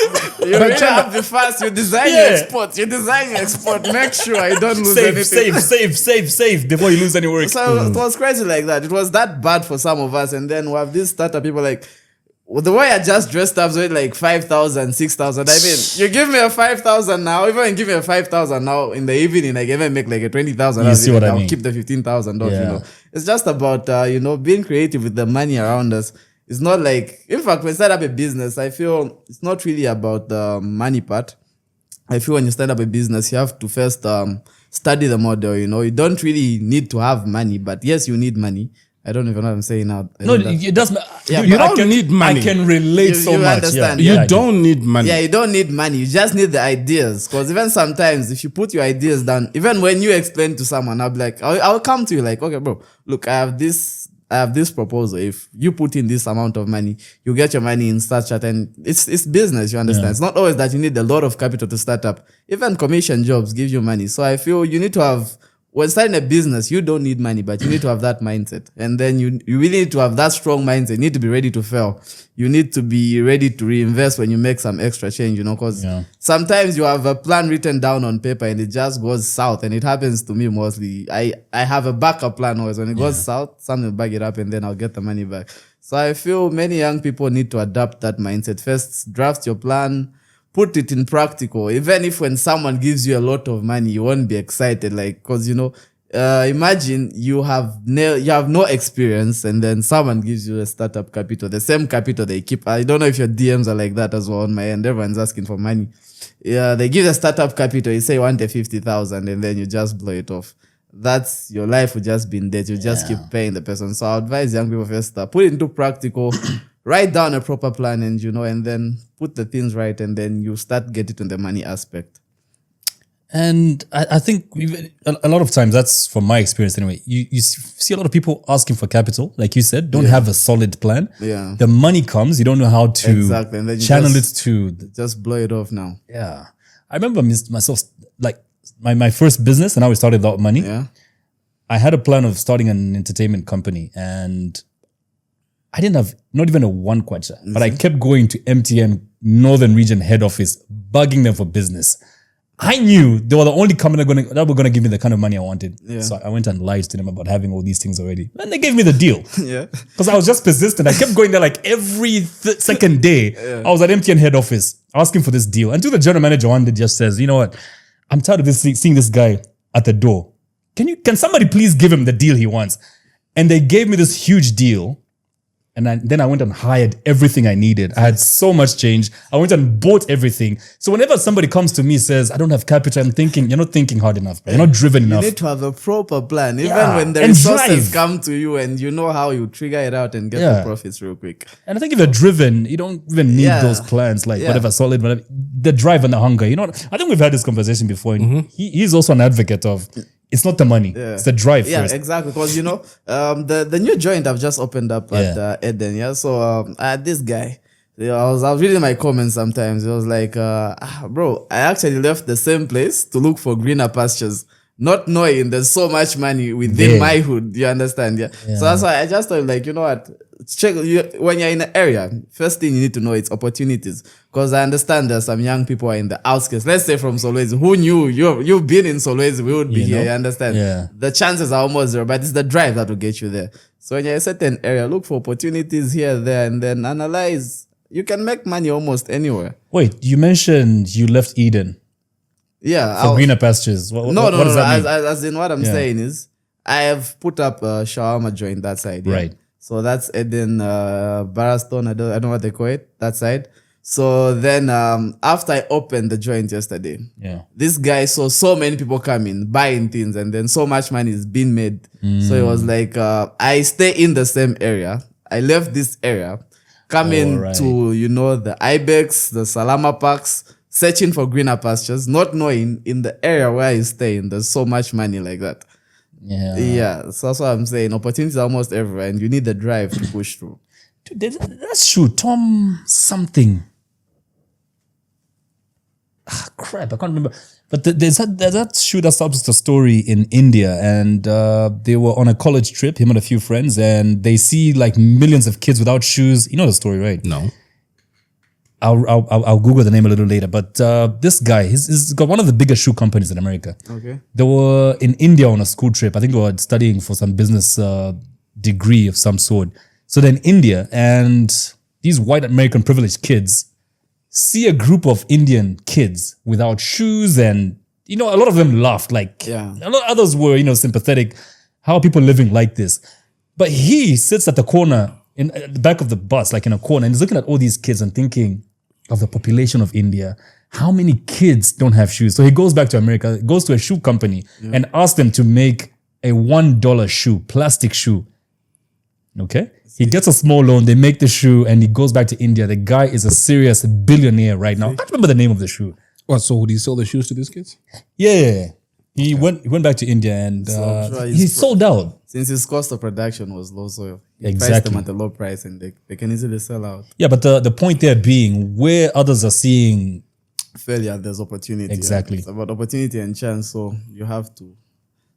C: You really have to be fast. You design your export. You design your export. Make sure you don't lose anything.
A: Save before you lose any work.
C: So it was crazy like that. It was that bad for some of us. And then we have these startup people like, the way I just dressed up with like 5,000, 6,000. I mean, you give me a 5,000 now. If I give me a 5,000 now in the evening, I can even make like a 20,000.
A: You see what I mean?
C: I'll keep the 15,000 off, It's just about, being creative with the money around us. It's not like, in fact, when you start up a business, I feel it's not really about the money part. I feel when you start up a business, you have to first study the model, You don't really need to have money, but yes, you need money. I don't even know what I'm saying now.
A: No, it doesn't.
B: you don't need money.
A: I can relate so
C: you
A: much.
C: understand.
B: you don't need money.
C: Yeah, you don't need money. You just need the ideas. Because even sometimes, if you put your ideas down, even when you explain to someone, I'll be like, I'll come to you like, okay, bro, look, I have this proposal. If you put in this amount of money, you get your money in such that, and it's business, you understand? It's not always that you need a lot of capital to start up. Even commission jobs give you money. So I feel you need to have, when starting a business, you don't need money, but you need to have that mindset. And then you really need to have that strong mindset. You need to be ready to fail. You need to be ready to reinvest when you make some extra change, because sometimes you have a plan written down on paper and it just goes south. And it happens to me mostly. I have a backup plan always. When it goes south, something will back it up and then I'll get the money back. So I feel many young people need to adopt that mindset. First, draft your plan, put it in practical. Even if when someone gives you a lot of money, you won't be excited, because imagine you have no experience and then someone gives you a startup capital, the same capital they keep. I don't know if your DMs are like that as well on my end. Everyone's asking for money. Yeah, they give a startup capital. You say you want a 50,000 and then you just blow it off. That's your life will just be in debt. You just keep paying the person. So I advise young people first put it into practical. Write down a proper plan and then put the things right and then you start getting to the money aspect.
A: And I think a lot of times, that's from my experience anyway, you see a lot of people asking for capital, like you said, don't have a solid plan.
C: Yeah.
A: The money comes, you don't know how to
C: and then you
A: channel it to...
C: Just blow it off now.
A: Yeah. I remember myself, like my first business and how we started without money.
C: Yeah.
A: I had a plan of starting an entertainment company and I didn't have not even a one kwacha, but I kept going to MTN Northern Region head office, bugging them for business. I knew they were the only company that were going to give me the kind of money I wanted. Yeah. So I went and lied to them about having all these things already. And they gave me the deal.
C: Yeah.
A: Because I was just persistent. I kept going there like every second day. Yeah. I was at MTN head office asking for this deal. Until the general manager one day just says, you know what? I'm tired of seeing this guy at the door. Can somebody please give him the deal he wants? And they gave me this huge deal. And then I went and hired everything I needed. I had so much change. I went and bought everything. So whenever somebody comes to me says, I don't have capital, I'm thinking, you're not thinking hard enough. Bro. You're not driven enough.
C: You need to have a proper plan. Even when the resources come to you and you know how you trigger it out and get the profits real quick.
A: And I think if you're driven, you don't even need those plans, like whatever, solid, whatever. The drive and the hunger. I think we've had this conversation before. And he's also an advocate of... It's not the money. Yeah. It's the drive first.
C: Yeah, exactly. Because, the new joint I've just opened up at Eden. Yeah. So, I had this guy. I was reading my comments sometimes. It was like, bro, I actually left the same place to look for greener pastures, not knowing there's so much money within my hood. You understand? Yeah. So that's why I just thought, like, you know what? Check when you're in an area. First thing you need to know is opportunities, because I understand there's some young people are in the outskirts. Let's say from Solwezi. Who knew you've been in Solwezi? We would be here. You understand?
A: Yeah.
C: The chances are almost zero, but it's the drive that will get you there. So when you're in a certain area, look for opportunities here, there, and then analyze. You can make money almost anywhere.
A: Wait, you mentioned you left Eden.
C: Yeah.
A: For greener pastures. What does that mean?
C: As in what I'm saying is, I have put up a shawarma joint that side. Yeah?
A: Right.
C: So that's Eden, Barrastone, I don't know what they call it, that side. So then after I opened the joint yesterday, this guy saw so many people coming, buying things, and then so much money is being made. So it was like, I stay in the same area. I left this area, coming to, the Ibex, the Salama Parks, searching for greener pastures, not knowing in the area where I stay, there's so much money like that. Yeah, so that's what I'm saying. Opportunities are almost everywhere, and you need the drive to push through.
A: Dude, that's true. Tom something. Crap, I can't remember. But there's that shoe that starts the story in India, and they were on a college trip, him and a few friends, and they see like millions of kids without shoes. You know the story, right?
B: No.
A: I'll Google the name a little later. But this guy, he's got one of the biggest shoe companies in America.
C: Okay.
A: They were in India on a school trip. I think they were studying for some business degree of some sort. So they're in India, and these white American privileged kids see a group of Indian kids without shoes, and a lot of them laughed. Like a lot of others were, sympathetic. How are people living like this? But he sits at the corner at the back of the bus, like in a corner, and he's looking at all these kids and thinking of the population of India. How many kids don't have shoes? So he goes back to America, goes to a shoe company, and asks them to make a $1 shoe, plastic shoe. Okay. He gets a small loan, they make the shoe, and he goes back to India. The guy is a serious billionaire right now. I can't remember the name of the shoe.
B: What, so would he sell the shoes to these kids?
A: Yeah. He went back to India, and he sold out.
C: Since his cost of production was low, so he priced
A: Exactly.
C: them at a low price, and they can easily sell out.
A: Yeah, but the point there being, where others are seeing
C: Failure, there's opportunity.
A: Exactly.
C: It's about opportunity and chance, so you have to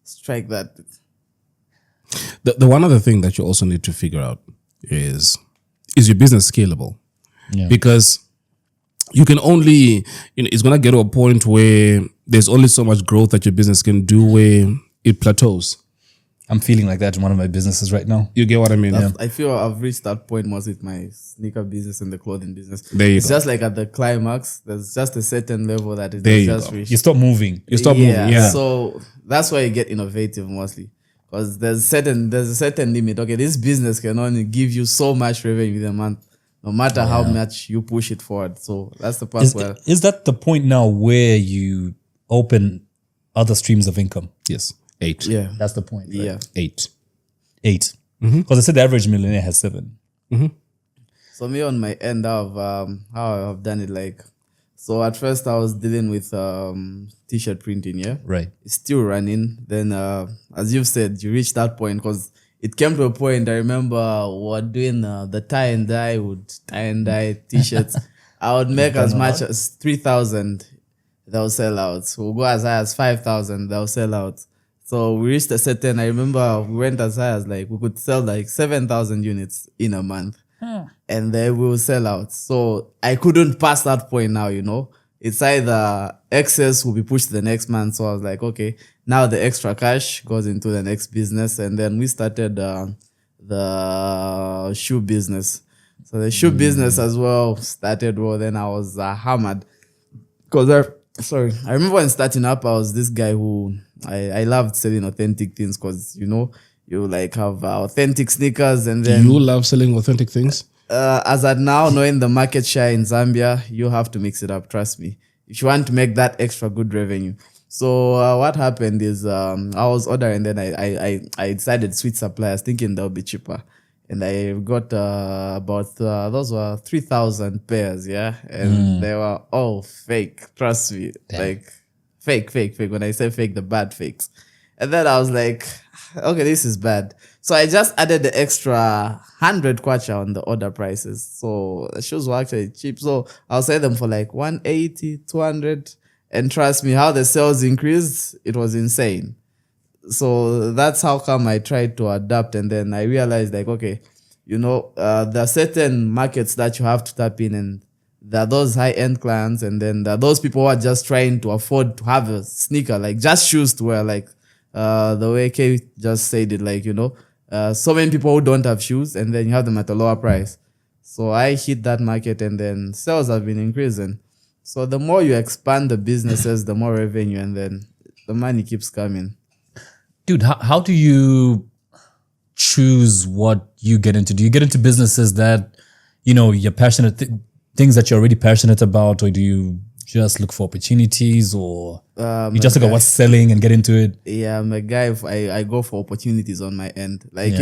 C: strike that.
B: The one other thing that you also need to figure out is your business scalable?
A: Yeah.
B: Because you can only, it's going to get to a point where there's only so much growth that your business can do where it plateaus.
A: I'm feeling like that in one of my businesses right now.
B: You get what I mean?
C: I feel I've reached that point most with my sneaker business and the clothing business.
B: There you
C: it's
B: go.
C: just like at the climax, there's just a certain level that it
B: There you
C: just
B: go.
C: reached.
A: You stop moving.
B: You stop moving. Yeah.
C: So that's why you get innovative mostly. Because there's a certain limit. Okay, this business can only give you so much revenue in a month, no matter how much you push it forward. So that's the part where
A: Is that the point now where you open other streams of income?
B: Yes. 8.
C: yeah.
A: That's the point. Right?
C: Yeah.
B: 8.
A: 8. Because I said the average millionaire has 7.
C: So me on my end of how I've done it, like, so at first I was dealing with t-shirt printing, yeah.
A: Right.
C: It's still running. Then as you've said, you reach that point because it came to a point. I remember we were doing the tie and dye t-shirts. I would make as much as 3,000. They'll sell out. We'll go as high as 5,000. They'll sell out. So we reached a certain. I remember we went as high as like we could sell like 7,000 units in a month. And then we will sell out. So I couldn't pass that point now, It's either excess will be pushed to the next month. So I was like, okay, now the extra cash goes into the next business. And then we started the shoe business. So the shoe business as well started well. Then I was hammered. Because I remember when starting up, I was this guy who I loved selling authentic things because, you like have authentic sneakers, and then
B: You love selling authentic things?
C: as at now, knowing the market share in Zambia, you have to mix it up. Trust me, if you want to make that extra good revenue. So what happened is I was ordering, then I decided switch suppliers, thinking they'll be cheaper, and I got about those were 3,000 pairs, yeah, and they were all fake. Trust me, like fake. When I say fake, the bad fakes. And then I was like, okay, this is bad. So I just added the extra 100 kwacha on the order prices. So the shoes were actually cheap. So I'll sell them for like 180, 200. And trust me, how the sales increased, it was insane. So that's how come I tried to adapt. And then I realized like, okay, there are certain markets that you have to tap in, and there are those high-end clients, and then there are those people who are just trying to afford to have a sneaker, like just shoes to wear, like the way Kay just said it, like, so many people who don't have shoes, and then you have them at a lower price. So I hit that market, and then sales have been increasing. So the more you expand the businesses, the more revenue, and then the money keeps coming.
A: Dude, how do you choose what you get into? Do you get into businesses that, you're passionate, things that you're already passionate about, or do you just look for opportunities, or you just look at what's selling and get into it?
C: Yeah, I'm a guy. I go for opportunities on my end. Like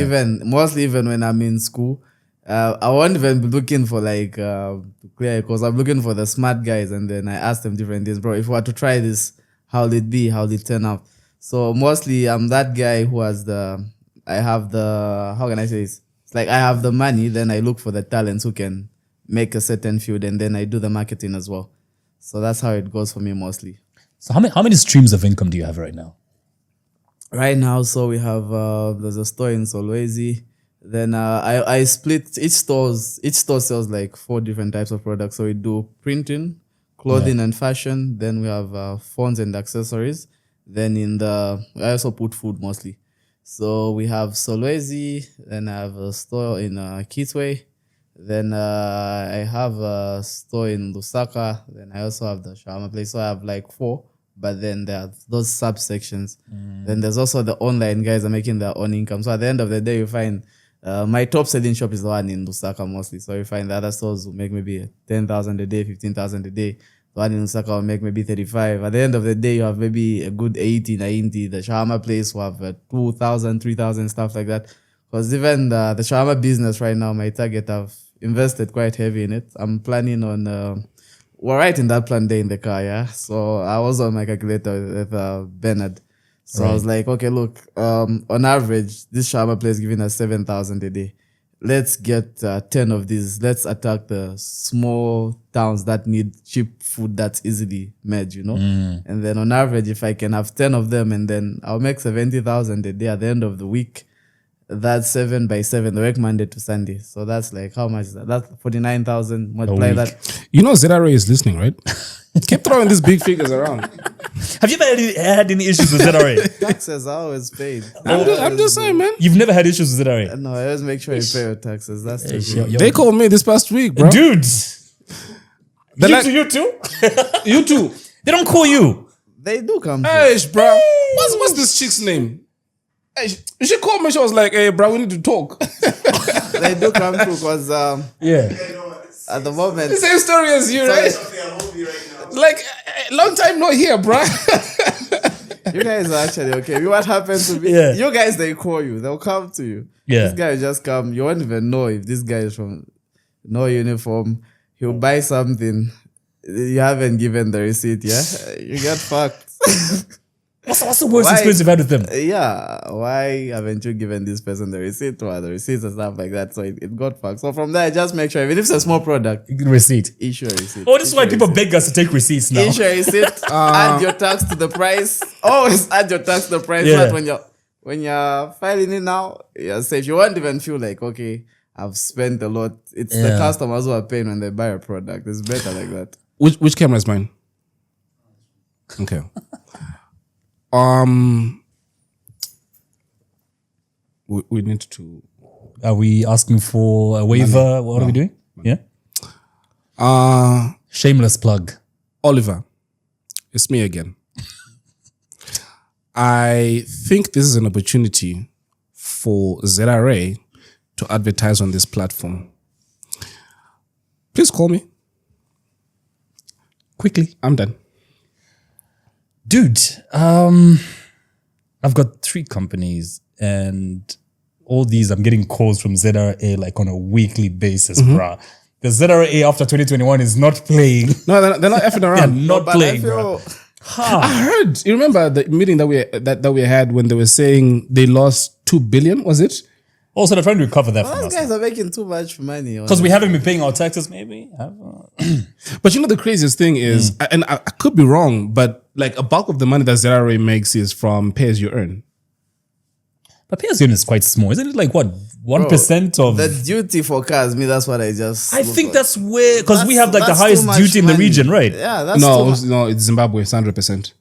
C: mostly when I'm in school, I won't even be looking for because I'm looking for the smart guys, and then I ask them different things. Bro, if we were to try this, how'll it be? How'll it turn out? So mostly I'm that guy who has how can I say this? It's like I have the money, then I look for the talents who can make a certain field, and then I do the marketing as well. So that's how it goes for me mostly.
A: So how many streams of income do you have right now?
C: Right now, so we have there's a store in Solwezi. Then I split each store sells like 4 different types of products. So we do printing, clothing and fashion. Then we have phones and accessories. Then I also put food mostly. So we have Solwezi. Then I have a store in Kitwe. Then I have a store in Lusaka. Then I also have the shawarma place. So I have like 4. But then there are those subsections. Then there's also the online guys are making their own income. So at the end of the day, you find my top selling shop is the one in Lusaka mostly. So you find the other stores will make maybe 10,000 a day, 15,000 a day. The one in Lusaka will make maybe 35. At the end of the day, you have maybe a good 80, 90. The shawarma place will have 2,000, 3,000, stuff like that. Because even the shawarma business right now, my target, I've invested quite heavy in it. I'm planning on... we're writing that plan there in the car, yeah? So I was on my calculator with Bernard. So I was like, okay, look, on average, this shawarma place is giving us 7,000 a day. Let's get 10 of these. Let's attack the small towns that need cheap food that's easily made, And then on average, if I can have 10 of them, and then I'll make 70,000 a day at the end of the week. That's 7 by 7, the work Monday to Sunday. So that's like, how much is that? That's 49,000. Multiply that.
B: ZRA is listening, right? Keep throwing these big figures around.
A: Have you ever had any issues with ZRA?
C: Taxes are always paid.
B: I'm just saying, man.
A: You've never had issues with ZRA?
C: No, I always make sure you pay your taxes. That's the thing.
B: They called me this past week, bro.
A: Dude.
B: You
A: too?
B: You too.
A: They don't call you.
C: They do come through.
B: Hey, bro. What's this chick's name? Hey, she called me. She was like, "Hey, bro, we need to talk."
C: They do come through because at the moment,
B: the same story as you, right? Like, long time not here, bro.
C: You guys are actually okay. What happens to me?
A: Yeah.
C: You guys, they call you. They'll come to you.
A: Yeah.
C: This guy will just come. You won't even know if this guy is from no uniform. He'll buy something. You haven't given the receipt, yeah? You get fucked.
A: What's the worst experience you've had with them?
C: Yeah. Why haven't you given this person the receipt or the receipts and stuff like that? So it got fucked. So from there, I just make sure, even if it's a small product,
A: Receipt.
C: issue a receipt.
A: Oh, this is why people beg us to take receipts now.
C: Issue a receipt, add your tax to the price. Always add your tax to the price.
A: Yeah.
C: But when you're filing it now, you're safe. You won't even feel like, okay, I've spent a lot. It's the customers who are paying when they buy a product. It's better like that.
B: Which camera is mine? Okay. We need to.
A: Are we asking for a waiver? What are we doing? Yeah. Shameless plug.
B: Oliver, it's me again. I think this is an opportunity for ZRA to advertise on this platform. Please call me.
A: Quickly.
B: I'm done.
A: Dude, I've got 3 companies, and all these I'm getting calls from ZRA like on a weekly basis, bruh. The ZRA after 2021 is not playing.
B: No, they're not effing around.
A: They're not playing, bro.
B: I heard. You remember the meeting that we had when they were saying they lost 2 billion? Was it?
A: Also, they're trying to recover that from
C: Those
A: us.
C: guys are making too much money.
A: Because we haven't been paying our taxes, maybe.
B: But you know the craziest thing is, and I could be wrong, but like a bulk of the money that ZRA makes is from pay as you earn.
A: But pay as you earn is quite small, isn't it? Like what, 1% of
C: the duty for cars? Me, that's what I just.
A: I
C: look
A: think
C: at.
A: that's where, because we have like the
C: That's
A: highest
C: too much
A: duty in the
C: money.
A: region, right?
C: Yeah, that's
B: No,
C: too
B: no, it's Zimbabwe. It's 100%.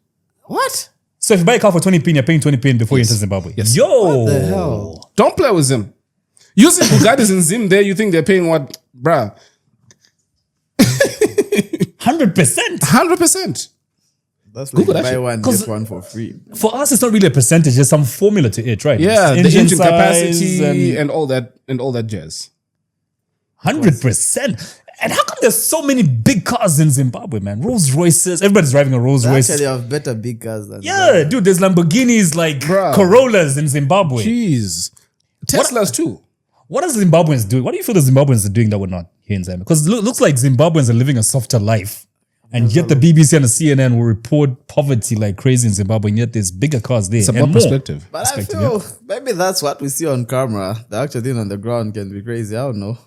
C: What?
A: So if you buy a car for 20p, you're paying 20p before you enter Zimbabwe.
B: Yes.
A: Yo,
C: What the hell?
B: Don't play with Zim. Using Bugattis in Zim there, you think they're paying what, bruh?
A: 100%.
B: 100%.
C: That's like
B: Google that
C: buy
B: shit.
C: one,
A: 'Cause-
C: get one for free.
A: For us, it's not really a percentage. There's some formula to it, right?
B: Yeah,
A: It's
B: the engine
A: size
B: capacity and all that jazz.
A: 100%. And how come there's so many big cars in Zimbabwe, man? Rolls Royces. Everybody's driving a Rolls
C: They
A: Royce.
C: actually have better big cars than
A: Yeah, dude, there's Lamborghinis like
B: Bruh.
A: Corollas in Zimbabwe.
B: Jeez. Teslas too.
A: What are Zimbabweans doing? What do you feel the Zimbabweans are doing that we're not here in Zambia? Because it looks like Zimbabweans are living a softer life. And yet the BBC and the CNN will report poverty like crazy in Zimbabwe, and yet there's bigger cars there.
B: It's
A: and
B: about
A: more.
B: perspective.
C: But I feel maybe that's what we see on camera. The actual thing on the ground can be crazy. I don't know.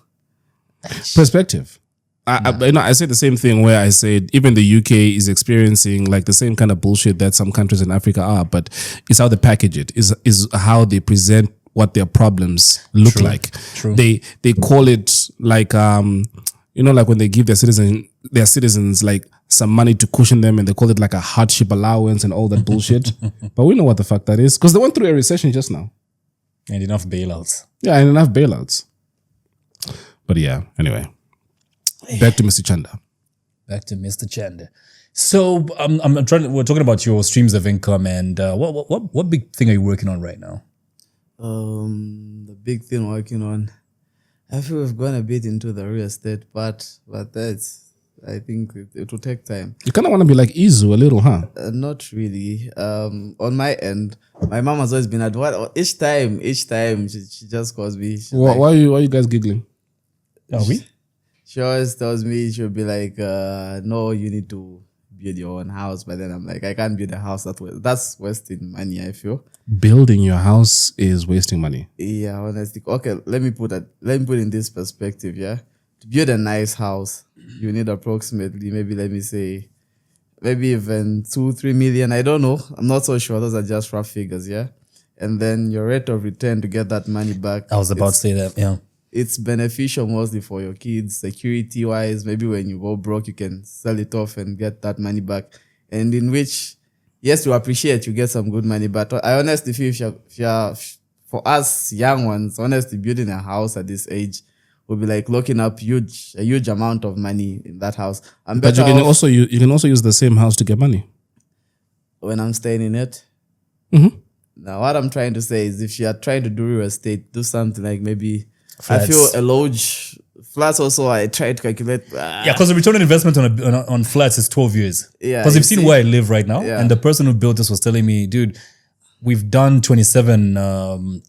B: Perspective. I say the same thing where I said even the UK is experiencing like the same kind of bullshit that some countries in Africa are, but it's how they package it, is how they present what their problems look like.
A: True.
B: They call it like like when they give their citizens like some money to cushion them, and they call it like a hardship allowance and all that bullshit. But we know what the fuck that is because they went through a recession just now.
A: And enough bailouts.
B: Yeah, and enough bailouts. But yeah, anyway. Back to Mr. Chanda.
A: Back to Mr. Chanda. So we're talking about your streams of income, and what big thing are you working on right now?
C: The big thing I'm working on, I feel we've gone a bit into the real estate part, but I think it will take time.
B: You kind of want to be like Izu a little, huh?
C: Not really. On my end, my mom has always been at what each time she just calls me.
B: Why are you guys giggling?
A: Are we?
C: She always tells me, she'll be like, no, you need to build your own house. But then I'm like, I can't build a house that's wasting money, I feel.
B: Building your house is wasting money.
C: Yeah, honestly. Okay, let me put it in this perspective, yeah. To build a nice house, you need approximately, maybe even 2-3 million. I don't know. I'm not so sure. Those are just rough figures, yeah. And then your rate of return to get that money back.
A: I was about to say that, yeah.
C: It's beneficial mostly for your kids, security wise. Maybe when you go broke, you can sell it off and get that money back. And in which, yes, you appreciate you get some good money, but I honestly feel if you're for us young ones, honestly, building a house at this age will be like locking up a huge amount of money in that house.
B: But you can also use the same house to get money
C: when I'm staying in it.
B: Mm-hmm.
C: Now, what I'm trying to say is, if you are trying to do real estate, do something like maybe.
A: Flats.
C: I feel a large flats. Also, I try to calculate.
A: Yeah, because the return on investment on flats is 12 years.
C: Yeah,
A: because you've seen where I live right now,
C: Yeah.
A: and the person who built this was telling me, dude, we've done 27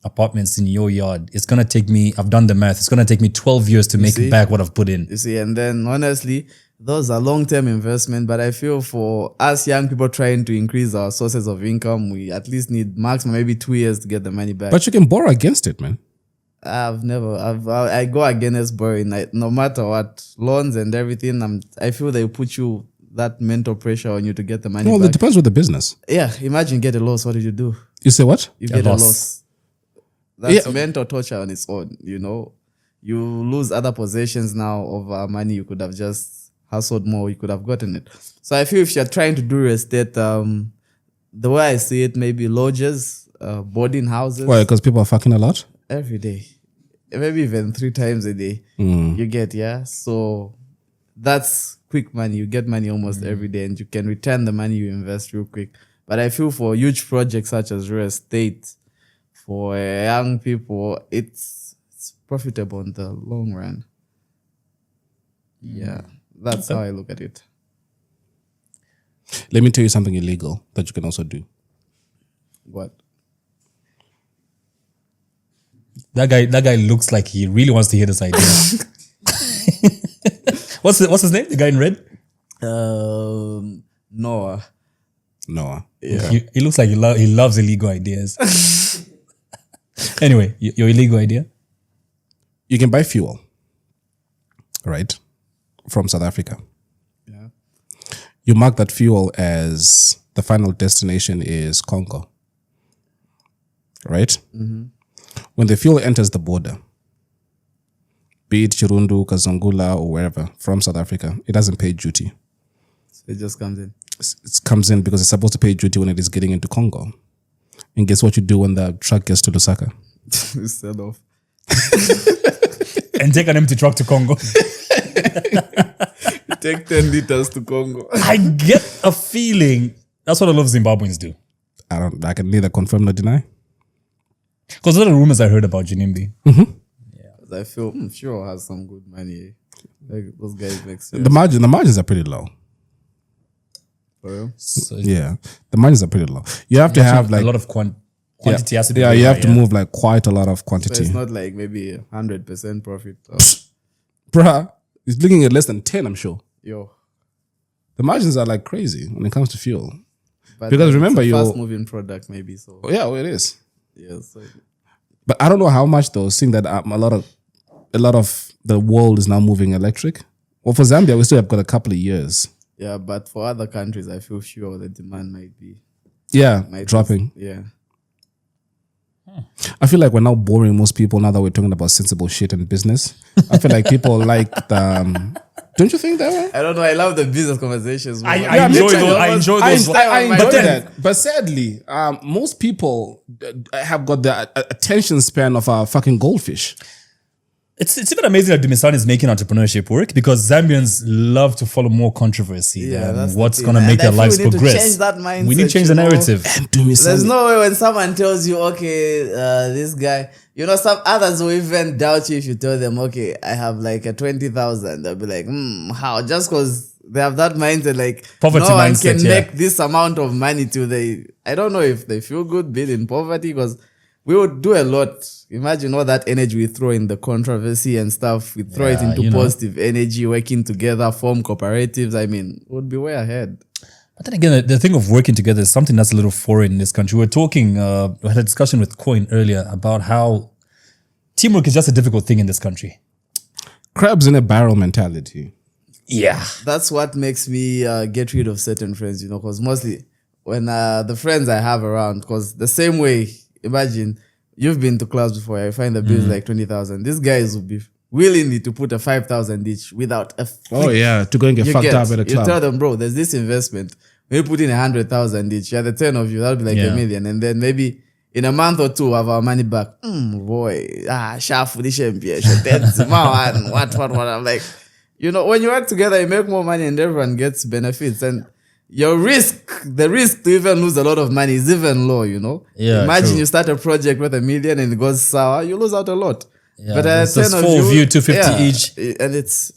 A: apartments in your yard. It's gonna take me. I've done the math. It's gonna take me 12 years to make back what I've put in.
C: You see, and then honestly, those are long-term investment. But I feel for us young people trying to increase our sources of income, we at least need maximum maybe 2 years to get the money back.
B: But you can borrow against it, man.
C: I go against borrowing, no matter what, loans and everything. I feel they put you that mental pressure on you to get the money
B: Well,
C: back.
B: it depends with the business.
C: Yeah, imagine you get a loss. What did you do?
B: You say what?
C: You get a
A: loss.
C: loss. That's
B: Yeah.
C: mental torture on its own. You know, you lose other possessions now of money you could have just hustled more. You could have gotten it. So I feel if you're trying to do real estate, the way I see it, maybe lodges, boarding houses.
B: Why? Because people are fucking a lot.
C: Every day, maybe even 3 times a day. You get, yeah. So that's quick money. You get money almost every day, and you can return the money you invest real quick. But I feel for huge projects such as real estate, for young people, it's profitable in the long run. Yeah, that's how I look at it.
B: Let me tell you something illegal that you can also do.
C: What?
A: That guy looks like he really wants to hear this idea. What's his name? The guy in red?
C: Noah.
B: Noah.
C: Yeah.
A: He looks like he loves illegal ideas. Anyway, your illegal idea?
B: You can buy fuel, right, from South Africa.
C: Yeah.
B: You mark that fuel as the final destination is Congo, right? Mm-hmm. When the fuel enters the border, be it Chirundu, Kazungula, or wherever from South Africa, it doesn't pay duty.
C: So it just comes in.
B: It comes in because it's supposed to pay duty when it is getting into Congo. And guess what you do when the truck gets to Lusaka?
C: Sell off.
A: And take an empty truck to Congo.
C: Take 10 liters to Congo.
A: I get a feeling That's what a lot of Zimbabweans do.
B: I can neither confirm nor deny.
A: Because those are the rumors I heard about Junimbi.
C: I feel sure has some good money. Like those guys make sense.
B: The margins are pretty low.
C: For real?
A: So
B: Yeah, the margins are pretty low. You have to have like
A: a lot of quantity has to be
B: yeah,
A: very
B: you
A: high,
B: have to move like quite a lot of
C: So
B: quantity.
C: it's not like maybe 100% profit.
B: Bruh, it's looking at less than 10, I'm sure.
C: Yo.
B: The margins are like crazy when it comes to fuel.
C: But
B: Because remember,
C: it's a
B: you're-
C: fast moving product maybe. So
B: Yeah, well, it is.
C: yeah, so
B: But I don't know how much though, seeing that a lot of the world is now moving electric. Well, for Zambia, we still have got a couple of years.
C: yeah, but for other countries I feel sure the demand might be
B: Yeah, dropping.
C: Yeah.
B: I feel like we're now boring most people now that we're talking about sensible shit and business. I feel like people like the... don't you think that way?
C: I don't know. I love the business conversations.
A: I
B: Yeah,
A: enjoy
B: me too.
A: those. I enjoy those.
B: I enjoy
A: but then,
B: that. But sadly, most people have got the attention span of a fucking goldfish.
A: it's even amazing that Dumisani is making entrepreneurship work because Zambians love to follow more controversy
C: Yeah,
A: than
C: that's the
A: what's
C: thing.
A: going to
C: And
A: make
C: I
A: their
C: feel
A: lives
C: we need to
A: progress.
C: change that mindset,
A: We need to change the
C: you know.
A: narrative.
C: There's no way when someone tells you, okay, this guy, you know, some others will even doubt you if you tell them, okay, I have like a 20,000. They'll be like, how? Just because they have that mindset, like
A: Poverty
C: no one
A: mindset,
C: can
A: yeah.
C: make this amount of money till they. I don't know if they feel good being in poverty because we would do a lot. Imagine all that energy we throw in the controversy and stuff. We throw it
A: Yeah,
C: into
A: you know.
C: positive energy, working together, form cooperatives. I mean, we'd be way ahead.
A: But then again, the thing of working together is something that's a little foreign in this country. We were talking, we had a discussion with Coin earlier about how teamwork is just a difficult thing in this country.
B: Crabs in a barrel mentality.
A: Yeah.
C: That's what makes me get rid of certain friends, you know, because mostly when the friends I have around, because the same way, imagine you've been to clubs before, I find the bills like 20,000. These guys will be willingly to put a 5,000 each without a
B: Oh yeah, to go and get
C: you
B: fucked
C: get.
B: up at a
C: You tell
B: club.
C: them, bro, there's this investment. When you put in 100,000 each, yeah, the 10 of you, that'll be like
A: Yeah.
C: $1 million. And then maybe in a month or two, we'll have our money back. Boy, shafu the championship. What? I'm like, you know, when you work together, you make more money and everyone gets benefits. And the risk to even lose a lot of money is even low, you know?
A: Yeah,
C: Imagine
A: true.
C: you start a project with $1 million and it goes sour, you lose out a lot.
A: Yeah,
C: But
A: there's
C: 10
A: just
C: of
A: 4 of you, 250
C: yeah,
A: each.
C: And it's,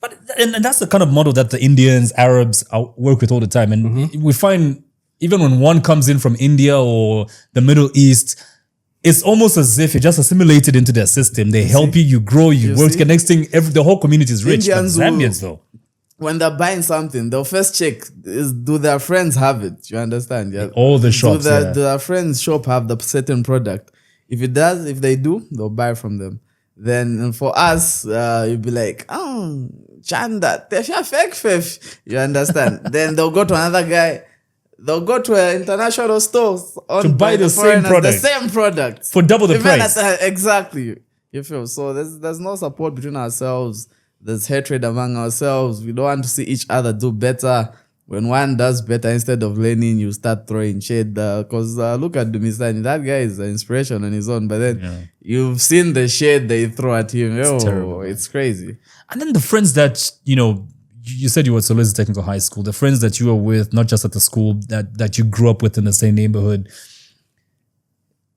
A: But and that's the kind of model that the Indians, Arabs work with all the time. And we find even when one comes in from India or the Middle East, it's almost as if you're just assimilated into their system. They help you, you grow, you work.
C: see?
A: The next thing, the whole community is rich. But
C: Indians will-
A: Zambians, though,
C: when they're buying something, they'll first check is do their friends have it? You understand? Yeah.
A: all the shops.
C: Do
A: yeah.
C: their friends' shop have the certain product? If it does, if they do, they'll buy from them. Then for us, you'll be like, oh, Chanda, they're fake fish. You understand? Then they'll go to another guy. They'll go to an international store
A: To buy the same product.
C: The same product
A: For double the
C: Even
A: price.
C: exactly. You feel so? There's no support between ourselves. There's hatred among ourselves. We don't want to see each other do better. When one does better, instead of learning, you start throwing shade. Because look at Dumisani. That guy is an inspiration on his own. But then you've seen the shade they throw at him.
A: terrible,
C: It's crazy.
A: And then the friends that, you said you were at Solwezi Technical High School, the friends that you were with, not just at the school, that you grew up with in the same neighborhood.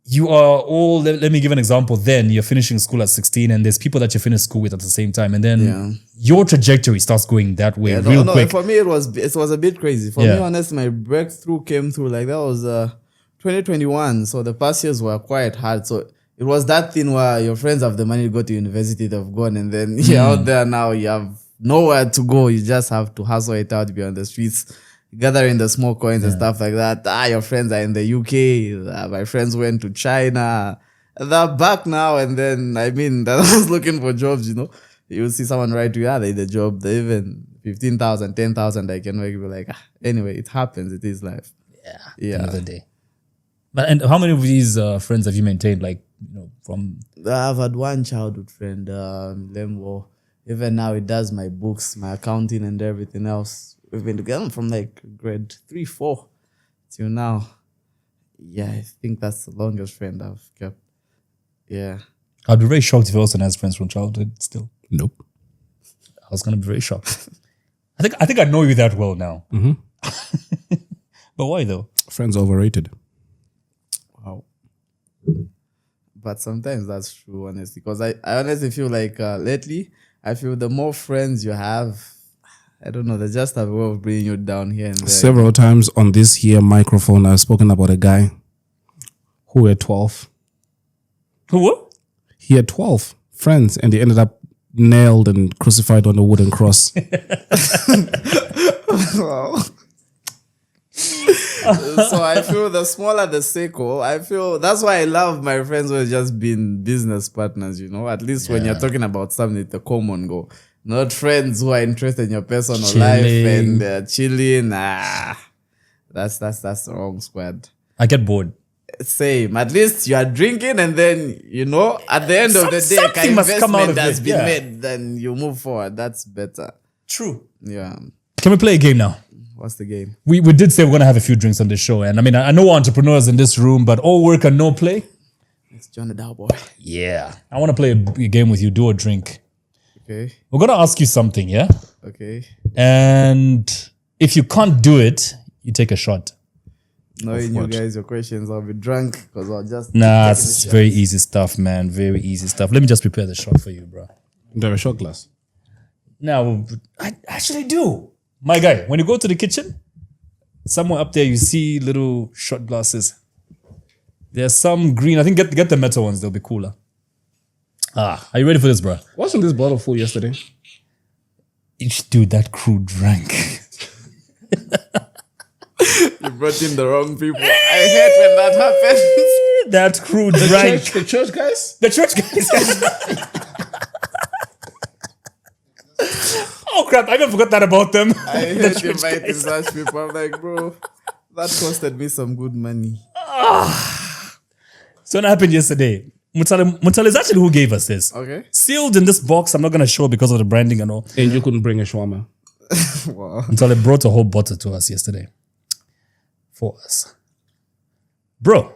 A: You are all, let me give an example. Then you're finishing school at 16 and there's people that you finish school with at the same time. And then your trajectory starts going that way real quick.
C: For me, it was a bit crazy. For
A: Yeah.
C: me, honestly, my breakthrough came through like that was 2021. So the past years were quite hard. So it was that thing where your friends have the money to go to university, they've gone, and then you're out there now, you have nowhere to go. You just have to hustle it out, be on the streets, gathering the small coins and stuff like that. Your friends are in the UK. My friends went to China. They're back now. And then, I was looking for jobs, you know. You see someone write to you, they the job. They even 15,000, 10,000, I can make you like, anyway, it happens. It is life. Yeah.
A: Another day. But and how many of these friends have you maintained? Like, from
C: I've had one childhood friend, Lembo. Even now, he does my books, my accounting, and everything else. We've been together from like grade 3, 4 till now. Yeah, I think that's the longest friend I've kept. Yeah.
A: I'd be very shocked if you also has friends from childhood still.
B: Nope.
A: I was gonna be very shocked. I think I know you that well now. But why though?
B: Friends overrated.
C: Wow. But sometimes that's true, honestly. Because I honestly feel like lately, I feel the more friends you have, I don't know, they just have a way of bringing you down here and there.
B: Several times on this here microphone, I've spoken about a guy who had 12.
A: Who? What?
B: He had 12 friends and they ended up nailed and crucified on a wooden cross.
C: Wow. So I feel the smaller the circle, I feel that's why I love my friends who have just been business partners, you know, at least when you're talking about something, it's a common goal. Not friends who are interested in your personal life and chilling. That's the wrong squad.
A: I get bored.
C: Same. At least you are drinking and then, you know, at the end of the day,
A: Something must come out of
C: has
A: it,
C: been
A: yeah.
C: made, then you move forward. That's better.
A: True.
C: Yeah.
A: Can we play a game now?
C: What's the game?
A: We did say we're going to have a few drinks on this show. And I mean, I know entrepreneurs in this room, but all work and no play.
C: It's John the Dow Boy.
A: Yeah. I want to play a game with you. Do a drink.
C: Okay.
A: We're going to ask you something, yeah?
C: Okay.
A: And if you can't do it, you take a shot.
C: Knowing you guys, your questions, I'll be drunk because I'll just.
A: Nah, it's very easy stuff, man. Very easy stuff. Let me just prepare the shot for you, bro.
B: Do you have a shot glass?
A: Now, I actually do. My guy, when you go to the kitchen, somewhere up there you see little shot glasses. There's some green. I think get the metal ones. They'll be cooler. Are you ready for this, bro?
B: Wasn't this bottle full yesterday?
A: Dude, that crew drank.
C: You brought in the wrong people. I hate when that happens.
A: That crew drank.
B: The church guys?
A: The church guys. Oh crap! I even forgot that about them.
C: I hate inviting such people. I'm like, bro, that costed me some good money.
A: So what happened yesterday? Mutale is actually who gave us this.
C: Okay.
A: Sealed in this box. I'm not gonna show because of the branding and all.
B: And you couldn't bring a shawarma.
C: Wow.
A: Mutale brought a whole bottle to us yesterday. For us. Bro.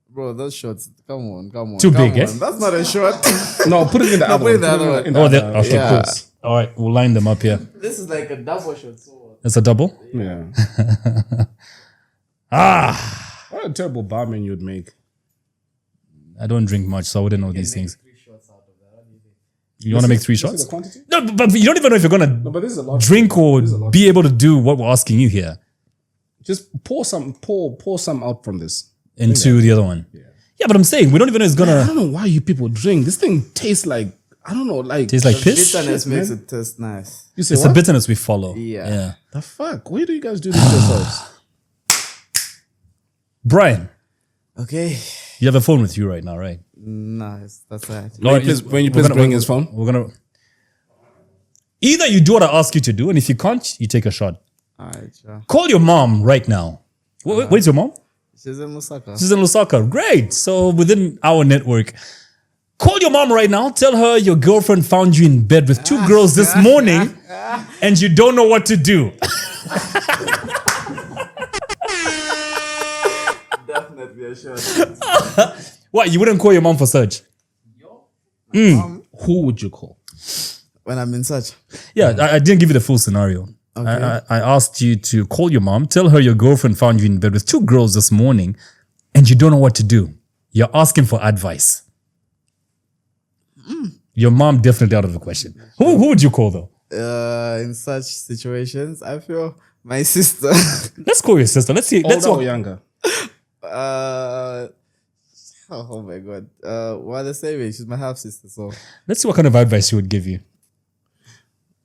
C: Bro, those shots, come on.
A: Too big, eh?
C: That's not a shot.
B: No, put it in the other
C: put it
B: one.
C: in the other one.
A: Okay,
C: Yeah.
A: cool. All right, we'll line them up here.
C: This is like a double shot. So
A: It's a double.
B: Yeah. What a terrible barman you'd make.
A: I don't drink much, so I wouldn't know these things. You want to make 3
B: This is
A: shots?
B: the quantity?
A: No, but you don't even know if you're gonna
B: No, but this is a lot.
A: drink or
B: This is a lot.
A: be able to do what we're asking you here
B: Just pour some out from this.
A: into the other one. Yeah, but I'm saying we don't even know it's
B: I
A: gonna
B: don't know why you people drink. This thing tastes like, I don't know, like.
A: taste like piss.
C: bitterness
B: Shit,
C: makes
B: man.
C: it taste nice.
B: You say
A: It's
B: what?
A: the bitterness we follow.
C: Yeah.
B: The fuck? Why do you guys do this to yourselves?
A: Brian,
C: Okay.
A: you have a phone with you right now, right?
C: Nice. That's right.
A: All right,
B: When you
A: we're
B: please
A: gonna-
B: bring his phone.
A: We're gonna either you do what I ask you to do, and if you can't, you take a shot.
C: Alright, sure.
A: Call your mom right now. Where's your mom?
C: She's in Lusaka.
A: She's in Lusaka. Great. So within our network, call your mom right now. Tell her your girlfriend found you in bed with 2 girls this morning, and you don't know what to do.
C: Definitely a shot.
A: What? You wouldn't call your mom for search?
B: Who would you call?
C: When I'm in such.
A: Yeah, I didn't give you the full scenario.
C: Okay.
A: I asked you to call your mom, tell her your girlfriend found you in bed with 2 girls this morning, and you don't know what to do. You're asking for advice. Your mom definitely out of the question. Who would you call though?
C: In such situations, I feel my sister.
A: Let's call your sister. Let's see. Let's
B: Older or
A: walk.
B: younger?
C: Oh my god. Well, the same age. She's my half sister, so
A: Let's see what kind of advice she would give you.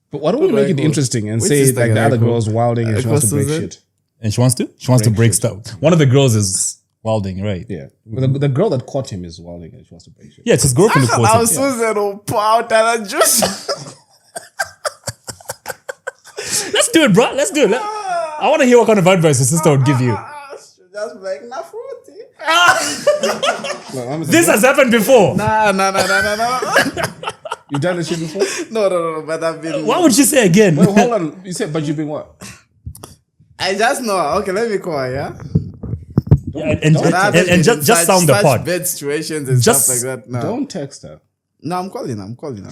B: But why don't we make it interesting and
C: Which
B: say
C: sister
B: like the
C: can I
B: other
C: call?
B: girl's wilding and she wants to break
C: Susan?
B: shit?
A: And she wants to? She wants to break stuff. One of the girls is wilding, right?
B: Yeah. But the girl that caught him is wilding and she wants to break shit.
A: Yeah, it's his girlfriend who
C: now
A: caught him.
C: Susan will pour out and juice.
A: Let's do it, bro. Let's do it. I want to hear what kind of advice your sister would give you.
C: Just like na fruity.
A: This has happened before.
C: No.
B: You done this shit before?
C: No. But I've been.
A: What would she say again?
B: Wait, hold on. You said, but you've been what?
C: I just know. Okay, let me call. Yeah.
A: Yeah, and
C: But I've been in
A: just sound the
C: such
A: part.
C: bad situations and
A: Just
C: stuff like that. No.
B: Don't text her.
C: No, I'm calling her.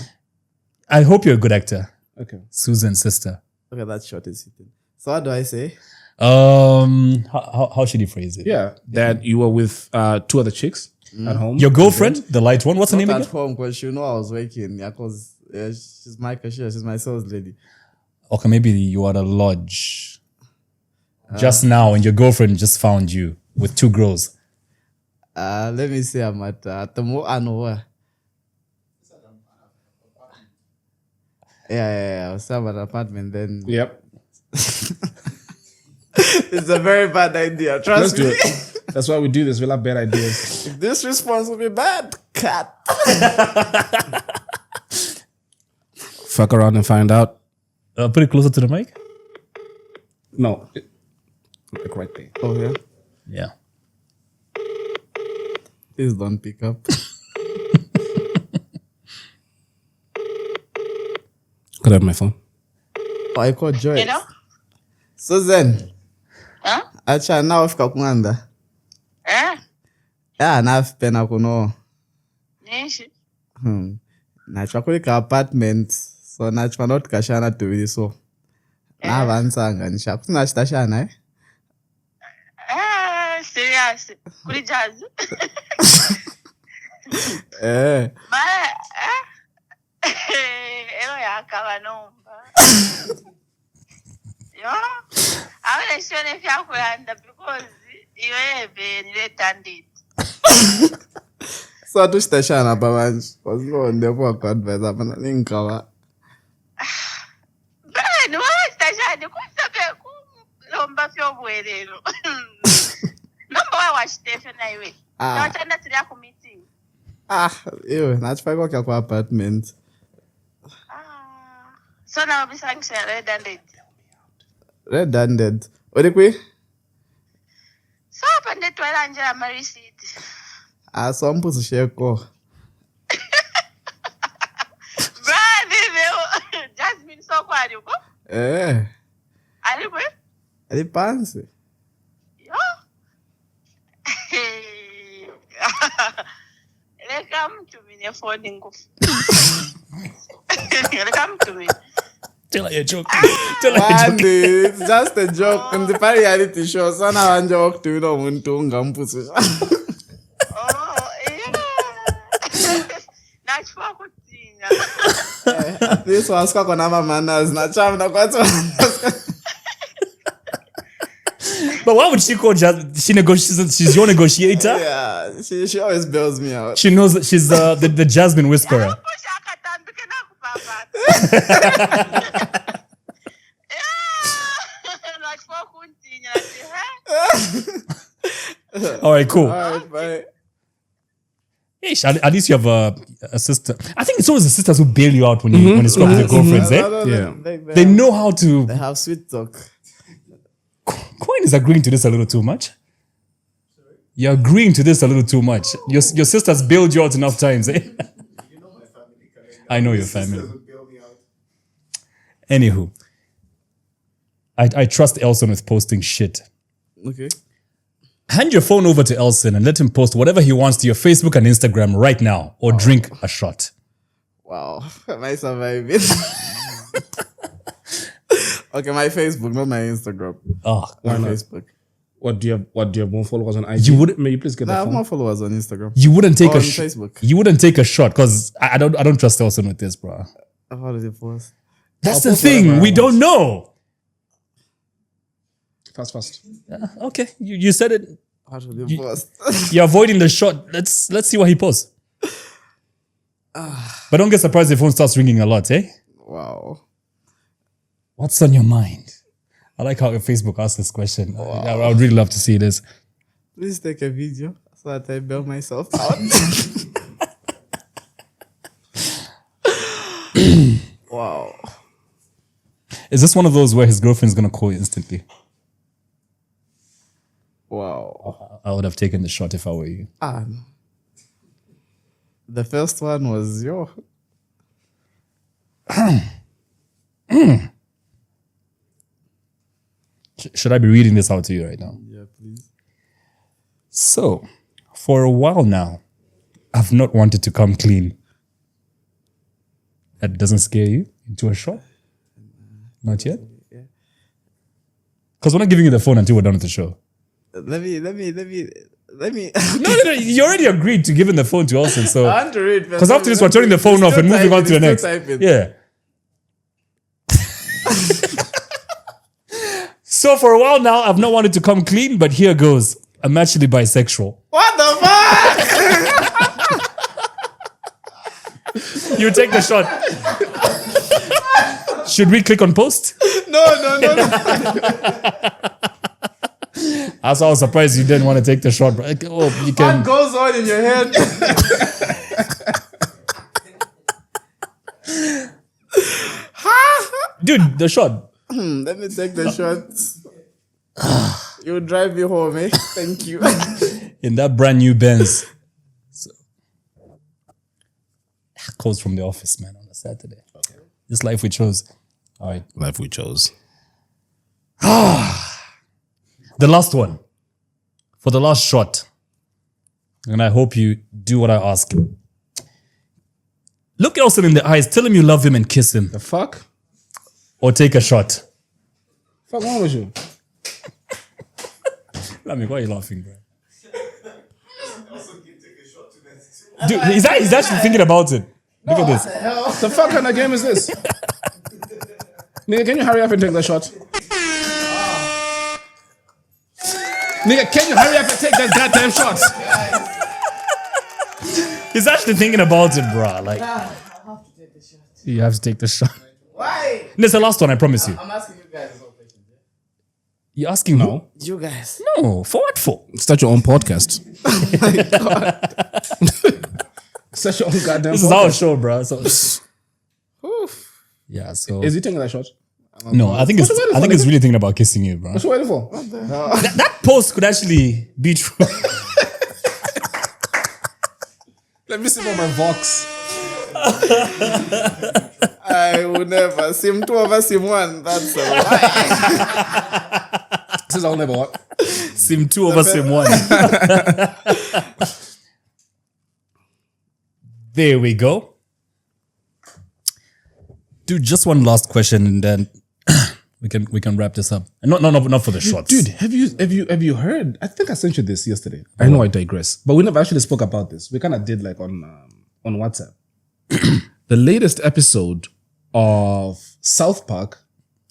A: I hope you're a good actor.
B: Okay.
A: Susan's sister.
C: Okay, that shot is hitting. So what do I say?
A: How should you phrase it?
B: Yeah, that you were with 2 other chicks at home.
A: Your girlfriend, the light one. What's her
C: Not
A: name
C: at
A: again?
C: home because she know I was working. Yeah, because she's my cashier. She's my sales lady.
A: Okay, maybe you are at a lodge just now, and your girlfriend just found you with 2 girls.
C: Let me see. I'm at the more I know where. Yeah. I was at an apartment then.
B: Yep.
C: It's a very bad idea.
B: Let's
C: Trust
B: do
C: me.
B: it. That's why we do this. We'll have bad ideas.
C: This response will be bad. Cat.
B: Fuck around and find out.
A: Put it closer to the mic.
B: No. Like right there.
C: Oh yeah.
A: Yeah.
C: Please don't pick up.
B: Could I have my phone?
C: Oh, I called Joyce.
D: Hello?
C: Susan.
D: Huh?
C: Acha na wafika kunganda. Ya nafipena kuno.
D: Nishi?
C: Nachwa kulika apartment. So nachwa not kashana tuvili so. Na vansanga nisha. Kusina chitashana
D: Serious. Kuli jazz. Elo yakaba nomba. Yo? Awele sione vyakulanda because you have been late-handed.
C: So tuchitashana pavanje. Because ndipo kwa advise apana ninkawa.
D: Bani wastashani kusabe kulomba vyobwerero. Number wa washitefe na iwe. Na Chanda tulia ku meeting.
C: Ewe, nachifaka kwa kwa apartment.
D: So now we sang red-handed.
C: Red-handed. Odikwi?
D: So hapa ndetwala njira marisiti.
C: So mpusu sheko.
D: Brandi leo. Jasmine so kwa yuko? Alibwe?
C: Alipansi.
D: Yo. Leka mtu mine phone ngufu. Leka mtu mine.
A: Tell her a joke. Tell her a joke.
C: Andy, it's just a joke. In the reality show, so now I'm joke to no muntu ngampusu.
D: Nachwa kutina.
C: This was kwa na manners na chama na kwa
A: But why would she call she's your negotiator?
C: Yeah, she always bails me out.
A: She knows that she's the Jasmine whisperer. All right, cool.
C: All right, bye.
A: Ish, at least you have a sister. I think it's always the sisters who bail you out when you screw up with your girlfriends, eh?
B: Yeah.
A: They know how to.
C: They have sweet talk.
A: Coin is agreeing to this a little too much. You're agreeing to this a little too much. Your sisters bailed you out enough times, eh? I know your family. Anywho, I trust Elson with posting shit.
C: Okay.
A: Hand your phone over to Elson and let him post whatever he wants to your Facebook and Instagram right now, or drink a shot.
C: Wow. Am I surviving? Okay, my Facebook, not my Instagram.
A: Oh,
C: My Facebook.
B: What do you have more followers on IG? May you please get
C: I
B: that
C: have
B: phone?
C: more followers on Instagram.
A: you wouldn't take
C: On
A: a
C: Facebook.
A: You wouldn't take a shot because I don't trust Elson with this, bro.
C: How does it post?
A: That's
B: I'll
A: the
B: post whatever
A: thing.
B: I
A: We
B: want.
A: don't know.
B: Fast.
A: Okay, you said it.
C: How does it post?
A: You're avoiding the shot. Let's see what he posts. But don't get surprised if phone starts ringing a lot, eh?
C: Wow.
A: What's on your mind? I like how Facebook asked this question. I would really love to see this.
C: Please take a video so that I bail myself out. Wow.
A: Is this one of those where his girlfriend's gonna call you instantly?
C: Wow.
A: I would have taken the shot if I were you.
C: No. The first one was
A: Should I be reading this out to you right now?
C: Yeah, please.
A: So, for a while now, I've not wanted to come clean. That doesn't scare you into a shot? Not yet? Because we're not giving you the phone until we're done with the show.
C: Let me.
A: No. You already agreed to giving the phone to Austin. So
C: I want to read.
A: because after this, we're turning the phone off and moving on to the next. Yeah. So for a while now, I've not wanted to come clean, but here goes. I'm actually bisexual.
C: What the fuck?
A: You take the shot. Should we click on post?
C: No.
A: I was surprised you didn't want to take the shot, bro. Oh, you can.
C: What goes on in your head?
A: Dude, the shot.
C: Let me take the shots. You drive me home, eh? Thank you.
A: In that brand new Benz. Calls from the office, man, on a Saturday. Okay. This life we chose. All right.
B: Life we chose.
A: The last one. For the last shot. And I hope you do what I ask. Look Elson in the eyes, tell him you love him and kiss him.
B: The fuck?
A: Or take a shot.
B: Fuck wrong with you?
A: Why are you laughing, bro? Dude, he's actually thinking about it. Look at this.
B: The fuck kind of game is this? Nigga, can you hurry up and take that shot? Nigga, can you hurry up and take that goddamn shot?
A: He's actually thinking about it, bro. Like, you have to take the shot.
C: Why?
A: This is the last one, I promise you.
C: I'm asking you guys all questions.
A: You're asking
B: No.
C: You guys.
A: No, for what for?
B: Start your own podcast. Start your own goddamn
A: This
B: podcast.
A: is our show, bro. So, yeah, so.
B: Is he taking that shot?
A: No, I think it's really thinking about kissing you, bro.
B: What you waiting for?
A: That post could actually be true.
B: Let me see about my Vox.
C: I would never. Sim 2 over Sim 1. That's a lie.
B: This is I'll never what?
A: Sim 2 over Sim 1. There we go. Dude, just one last question and then we can wrap this up. And not for the shots.
B: Dude, have you heard? I think I sent you this yesterday. I know I digress, but we never actually spoke about this. We kind of did like on WhatsApp. The latest episode of South Park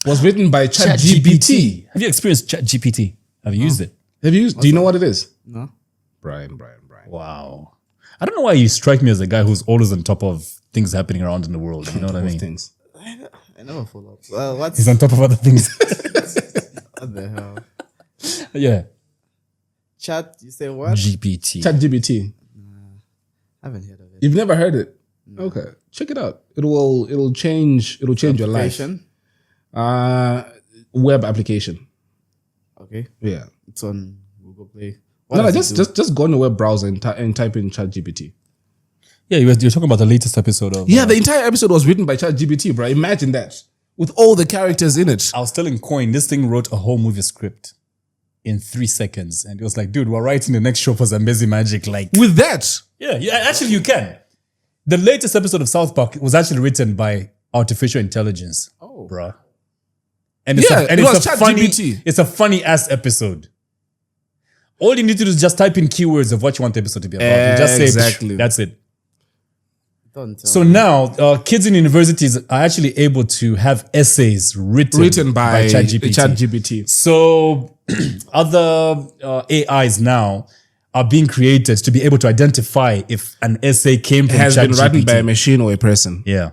B: was written by ChatGPT.
A: Have you experienced ChatGPT? Have you used it?
B: Have you used? Do you know what it is?
C: No.
B: Brian.
A: Wow. I don't know why you strike me as a guy who's always on top of things happening around in the world. You know what I mean?
B: Things.
C: I never follow up. What's
A: He's on top of other things.
C: what the hell?
A: Yeah.
C: Chat, you say what?
A: GPT.
B: ChatGPT.
C: I haven't heard of it.
B: You've never heard it? No. Okay, check it out. It'll change your life. Web application.
C: Okay.
B: Yeah.
C: It's on Google Play.
B: Just go on your web browser and type in ChatGPT.
A: Yeah, you're talking about the latest episode of...
B: Yeah, the entire episode was written by ChatGPT, bro. Imagine that. With all the characters in it.
A: I was telling Coin, this thing wrote a whole movie script in 3 seconds. And it was like, dude, we're writing the next show for Zambezi Magic. Like,
B: with that?
A: Yeah, actually you can. The latest episode of South Park was actually written by artificial intelligence.
C: Oh.
A: Bruh. And it's
B: ChatGPT.
A: It's a funny ass episode. All you need to do is just type in keywords of what you want the episode to be about. You just say,
B: exactly.
A: That's it.
C: Don't tell
A: So
C: me.
A: now, kids in universities are actually able to have essays written by ChatGPT. So other AIs now are being created to be able to identify if an essay came from
B: has
A: ChatGPT.
B: been written by a machine or a person.
A: Yeah.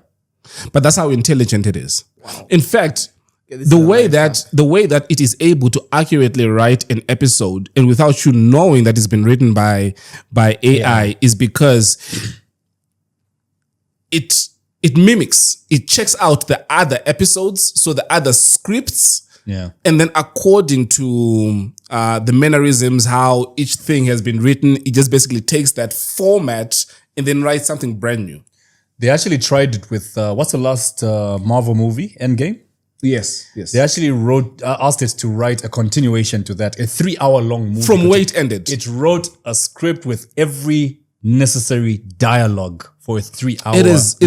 B: But that's how intelligent it is. Wow. In fact,
C: this
B: the way that it is able to accurately write an episode and without you knowing that it's been written by AI is because it mimics, it checks out the other episodes, so the other scripts.
A: Yeah.
B: And then according to the mannerisms, how each thing has been written, it just basically takes that format and then writes something brand new.
A: They actually tried it with, what's the last Marvel movie? Endgame?
B: Yes.
A: They actually asked it to write a continuation to that, a 3-hour-long movie.
B: From where it ended.
A: It wrote a script with every necessary dialogue for a 3-hour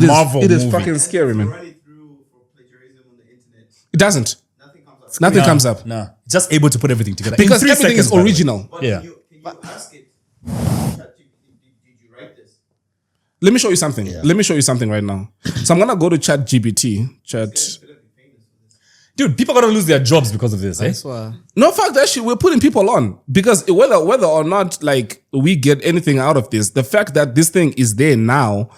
A: Marvel movie.
B: It is fucking scary, man.
E: Run it through for plagiarism on the internet.
B: It doesn't.
E: Nothing comes up.
B: Nothing comes up.
A: Nah. just able to put everything together.
B: Because
A: in 3
B: everything
A: seconds,
B: is
A: by the way.
B: original.
A: Yeah.
E: Can you ask it? Did you write this?
B: Let me show you something. Let me show you something right now. So I'm gonna go to ChatGPT.
A: Dude, people are gonna lose their jobs because of this, eh?
C: That's why.
B: No, fuck that shit. We're putting people on because whether or not like we get anything out of this, the fact that this thing is there now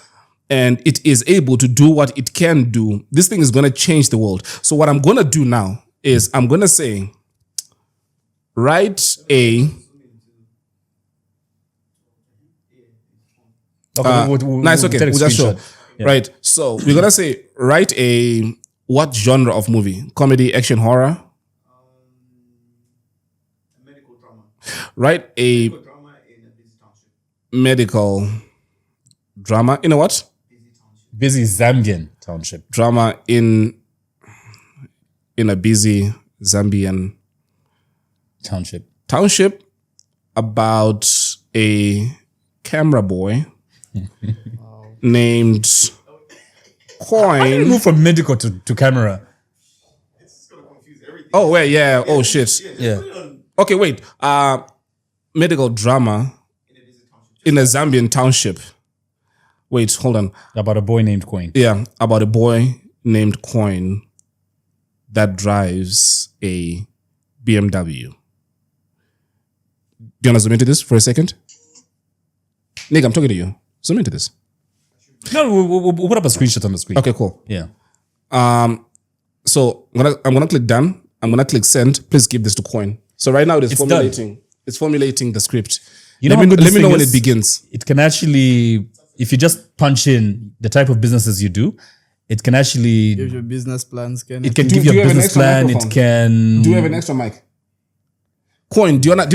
B: and it is able to do what it can do, this thing is gonna change the world. So what I'm gonna do now is I'm gonna say, write a.
A: Okay,
B: Nice, okay.
A: take a
B: We'll just show.
A: screenshot. Yeah.
B: Right. So we're gonna say, write a what genre of movie? Comedy, action, horror?
E: Medical drama.
B: Write a
E: Drama in a busy township.
B: medical drama. In a what?
A: Busy Zambian township.
B: Drama in a busy Zambian
A: Township.
B: about a camera boy named Coin.
A: Move from medical to camera.
B: Oh wait, yeah. Oh shit.
A: Yeah.
B: Okay, wait. Medical drama in a Zambian township. Wait, hold on.
A: About a boy named Coin.
B: Yeah, about a boy named Coin that drives a BMW. Do you want to zoom into this for a second? Nick, I'm talking to you. Zoom into this.
A: No, we'll put up a screenshot on the screen.
B: Okay, cool.
A: Yeah.
B: So I'm gonna click done. I'm gonna click send. Please give this to Coin. So right now it is
A: It's
B: formulating. It's formulating the script.
A: You know
B: let
A: how good
B: me
A: this
B: know
A: thing
B: when
A: is?
B: it begins.
A: It can actually, if you just punch in the type of businesses you do, it can actually,
C: Give your business plans, can
A: it can
B: Do-
A: give
B: do
A: you
B: you
A: a
B: have an
A: business
B: extra
A: plan. It
B: microphone?
A: can
B: Do you have an extra mic? Coin, do you wanna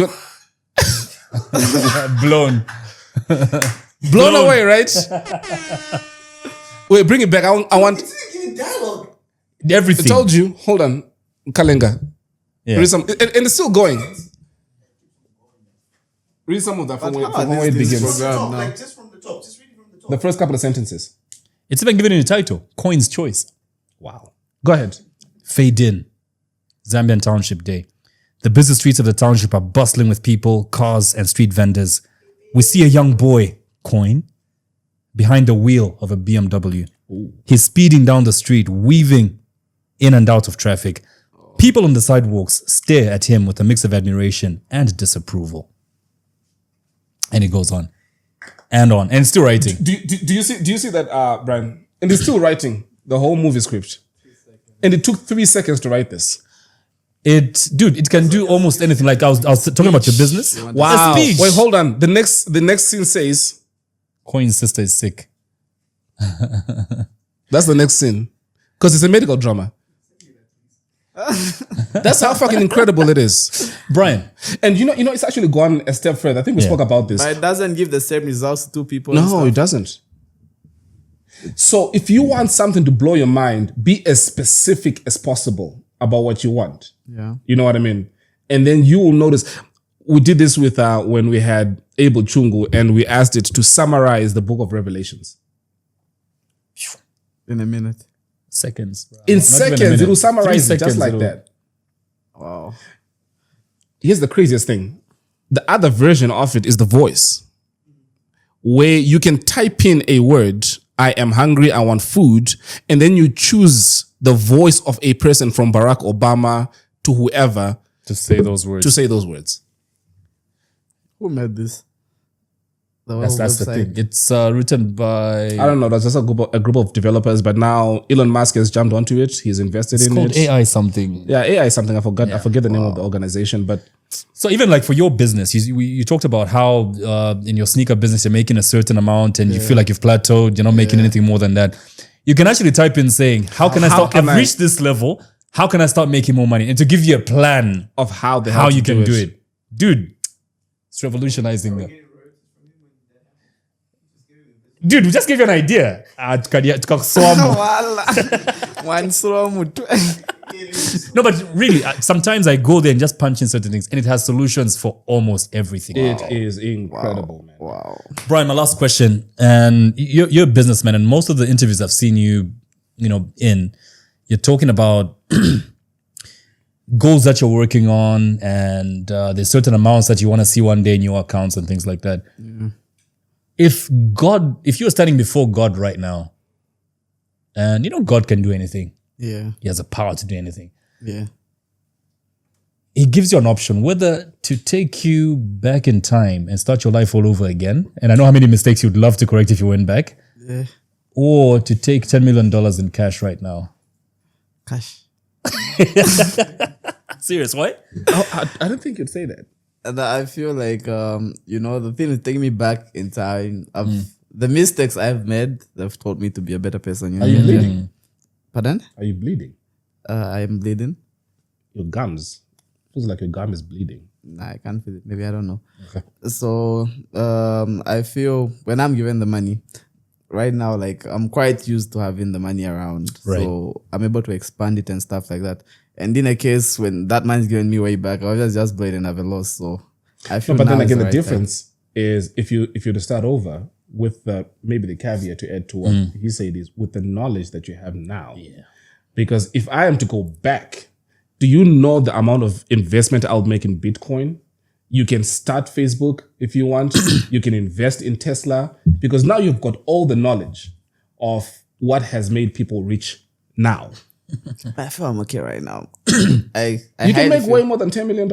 A: blown.
B: blown away, right? Wait, bring it back. I want
E: Give me dialogue.
A: Everything.
B: I told you. Hold on. Kalenga.
A: Yeah.
B: Read some, and it's still going. Read some of that from where it begins.
C: program now.
E: Like just from the top. Just read it from the top.
B: The first couple of sentences.
A: It's even given in the title, Coin's Choice.
B: Wow. Go ahead.
A: Fade in. Zambian Township Day. The busy streets of the township are bustling with people, cars, and street vendors. We see a young boy, Coin, behind the wheel of a BMW. He's speeding down the street, weaving in and out of traffic. People on the sidewalks stare at him with a mix of admiration and disapproval. And it goes on and on, and it's still writing.
B: Do you see that, Brian? And it's still writing the whole movie script. And it took 3 seconds to write this.
A: It can do almost anything. Like I was talking about your business.
B: Wow.
A: A speech.
B: Wait, hold on. The next scene says,
A: Coin's sister is sick.
B: that's the next scene. Because it's a medical drama. That's how fucking incredible it is.
A: Brian,
B: And you know, it's actually gone a step further. I think we
A: Yeah.
B: spoke about this.
C: But it doesn't give the same results to two people. and
B: No,
C: stuff.
B: it doesn't. So if you want something to blow your mind, be as specific as possible about what you want.
C: Yeah.
B: You know what I mean? And then you will notice. We did this with when we had Abel Chungu and we asked it to summarize the book of Revelations.
C: In a minute.
A: seconds. Bro.
B: In
A: Not even a
B: seconds,
A: minute.
B: it will summarize
A: 3
B: it just
A: seconds,
B: like
A: it'll-
B: that.
C: Wow.
B: Here's the craziest thing. The other version of it is the voice, where you can type in a word, I am hungry, I want food, and then you choose the voice of a person from Barack Obama to whoever
A: To say those words.
B: to say those words.
C: Who made this?
A: That's the thing. It's written by.
B: I don't know. That's just a group of developers, but now Elon Musk has jumped onto it. He's invested
A: It's
B: in
A: called
B: it.
A: AI something.
B: Yeah, AI is something. I forget the name of the organization, but
A: So even like for your business, you talked about how in your sneaker business you're making a certain amount and you feel like you've plateaued. You're not making anything more than that. You can actually type in saying, "How can I start?
B: can
A: I've
B: I-
A: reached this level. How can I start making more money?" And to give you a plan
B: of how they
A: how you can do it, dude. It's revolutionizing them. Dude, we just gave you an idea.
C: One slow
A: No, but really, sometimes I go there and just punch in certain things, and it has solutions for almost everything.
B: It is incredible, man.
C: Wow.
A: Brian, my last question, and you're a businessman, and most of the interviews I've seen you, you're talking about goals that you're working on, and there's certain amounts that you want to see one day in your accounts and things like that. If you were standing before God right now, and you know God can do anything.
C: Yeah.
A: He has the power to do anything.
C: Yeah.
A: He gives you an option whether to take you back in time and start your life all over again. And I know how many mistakes you'd love to correct if you went back.
C: Yeah.
A: Or to take $10 million in cash right now.
C: Cash.
A: Serious, what?
B: I don't think you'd say that.
C: And I feel like, the thing is taking me back in time. The mistakes I've made, they've taught me to be a better person.
B: Are you bleeding?
C: Pardon?
B: Are you bleeding?
C: I am bleeding.
B: Your gums. Feels like your gum is bleeding.
C: Nah, I can't feel it. Maybe I don't know.
B: Okay.
C: So I feel when I'm given the money, right now, like I'm quite used to having the money around.
A: Right.
C: So I'm able to expand it and stuff like that. And in a case when that money's given me way back, I'll just blow it and have a loss. So I feel.
B: No, but then
C: now is
B: again, the
C: right
B: difference is if you to start over with maybe the caveat to add to what he said is with the knowledge that you have now.
A: Yeah.
B: Because if I am to go back, do you know the amount of investment I'll make in Bitcoin? You can start Facebook if you want. You can invest in Tesla because now you've got all the knowledge of what has made people rich now.
C: I feel I'm okay right now.
B: You can make way more than $10 million.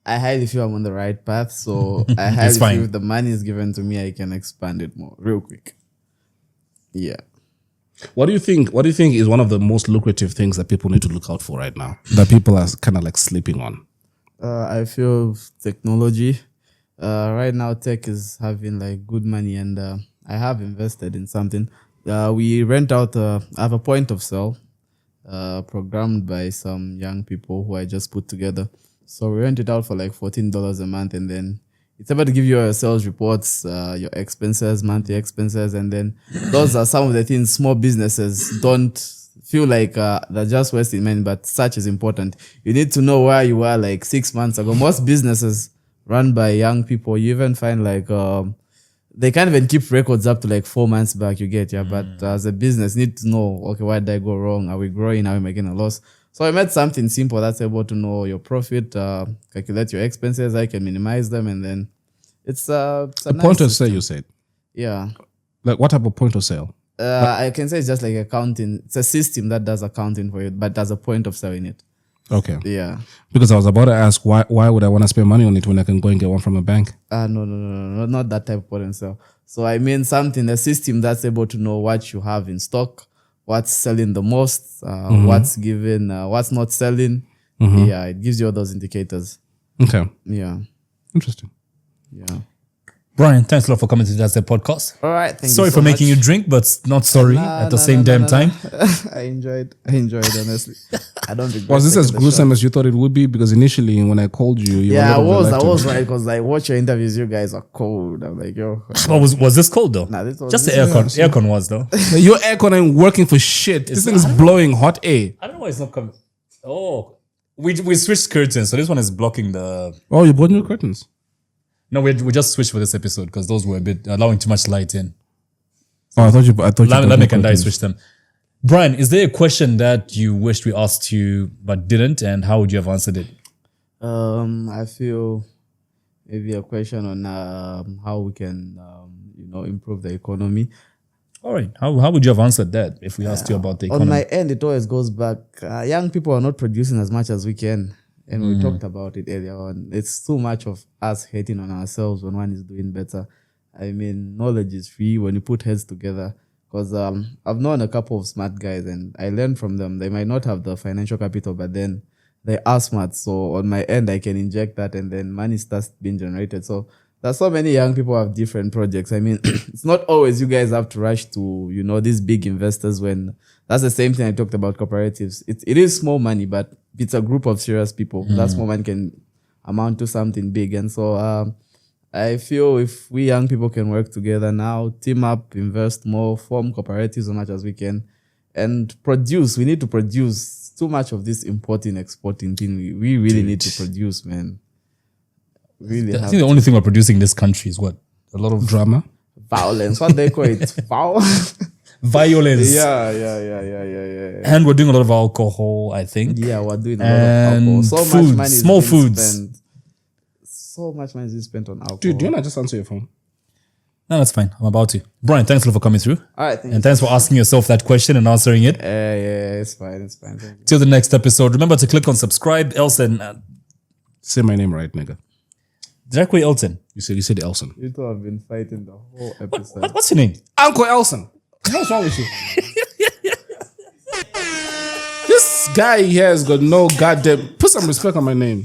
C: I highly feel I'm on the right path. So I highly feel if the money is given to me, I can expand it more real quick. Yeah.
B: What do you think is one of the most lucrative things that people need to look out for right now? That people are kind of like sleeping on?
C: I feel technology. Right now, tech is having like good money, and I have invested in something. We rent out. I have a point of sale, programmed by some young people who I just put together. So we rent it out for like $14 a month, and then it's able to give you your sales reports, your expenses, monthly expenses, and then those are some of the things small businesses don't feel like they're just wasting money, but such is important. You need to know where you were like 6 months ago. Most businesses run by young people, you even find like they can't even keep records up to like 4 months back, you get, yeah. But as a business, you need to know, okay, where did I go wrong? Are we growing? Are we making a loss? So I made something simple that's able to know your profit, calculate your expenses. I can minimize them, and then it's a nice
B: point of
C: system.
B: sale, you said?
C: Yeah.
B: Like what type of point of sale?
C: I can say it's just like accounting. It's a system that does accounting for you, but there's a point of sale in it.
B: Okay.
C: Yeah.
B: Because I was about to ask why would I want to spend money on it when I can go and get one from a bank?
C: No, not that type of point of sale. So I mean a system that's able to know what you have in stock, what's selling the most, what's given, what's not selling. Yeah, it gives you all those indicators.
B: Okay.
C: Yeah.
B: Interesting.
C: Yeah.
A: Brian, thanks a lot for coming to the podcast.
C: All right. Thank
A: Sorry
C: you so
A: for making
C: much.
A: you drink, but not sorry at the same time.
C: I enjoyed honestly. I don't regret.
B: Was this as
C: taking the
B: gruesome
C: shot.
B: as you thought it would be? Because initially when I called you,
C: Yeah, I
B: were
C: was right because like watch your interviews, you guys are cold. I'm like, yo.
A: But was this cold though?
C: Nah, this was
A: Just the
C: this
A: aircon. Aircon was though.
B: Your aircon ain't working for shit. This thing is blowing hot air.
A: I don't know why it's not coming. Oh, we switched curtains, so this one is blocking the.
B: Oh, you bought new curtains.
A: No, we just switched for this episode because those were a bit allowing too much light in.
B: Oh, I thought you bought
A: Lamek
B: new
A: and I
B: curtains.
A: switched them. Brian, is there a question that you wished we asked you but didn't, and how would you have answered it?
C: I feel maybe a question on how we can improve the economy.
A: All right, how would you have answered that if we asked you about the economy?
C: On my end, it always goes back. Young people are not producing as much as we can. And we talked about it earlier on. It's too much of us hating on ourselves when one is doing better. I mean, knowledge is free when you put heads together. Because I've known a couple of smart guys and I learned from them. They might not have the financial capital, but then they are smart. So on my end, I can inject that and then money starts being generated. So there's so many young people who have different projects. I mean, it's not always you guys have to rush to, these big investors when that's the same thing I talked about cooperatives. It is small money, but it's a group of serious people. That small money can amount to something big. And so I feel if we young people can work together now, team up, invest more, form cooperatives as much as we can, and produce. We need to produce. Too much of this importing, exporting thing. We really need to produce, man. Really,
A: I think the only thing we're producing in this country is what? A lot of
B: Drama.
C: violence. What they call it? Foul.
A: violence.
C: Yeah.
A: And we're doing a lot of alcohol, I think.
C: Yeah, we're doing a lot
A: And
C: of alcohol. So
A: food,
C: much money is
A: small
C: being
A: foods.
C: spent. So much money is being spent on alcohol.
B: Dude, do you want to just answer your phone?
A: No, that's fine. I'm about to. Brian, thanks a lot for coming through.
C: All right, thank
A: And thanks for asking yourself that question and answering it.
C: Yeah, it's fine. Thank you.
A: Till the next episode. Remember to click on subscribe. Elson.
B: Say my name right, nigga.
A: Did I call you Elton?
B: You said Elson.
C: You two have been fighting the whole episode.
A: What's your name?
B: Uncle Elson. What's wrong with you? This guy here has got no goddamn. Put some respect on my name.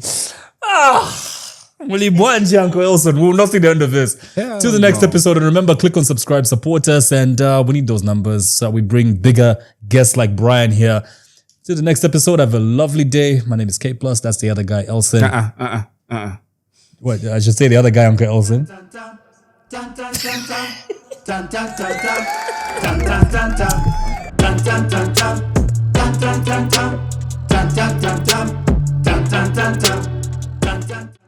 A: Well, Uncle Elson. We will not see the end of this. Till the next episode. And remember, click on subscribe, support us. And we need those numbers. We bring bigger guests like Brian here. Till the next episode. Have a lovely day. My name is K+. That's the other guy, Elson. What? I should say the other guy, Uncle Elson.
F: Dun, dun, dun, dun.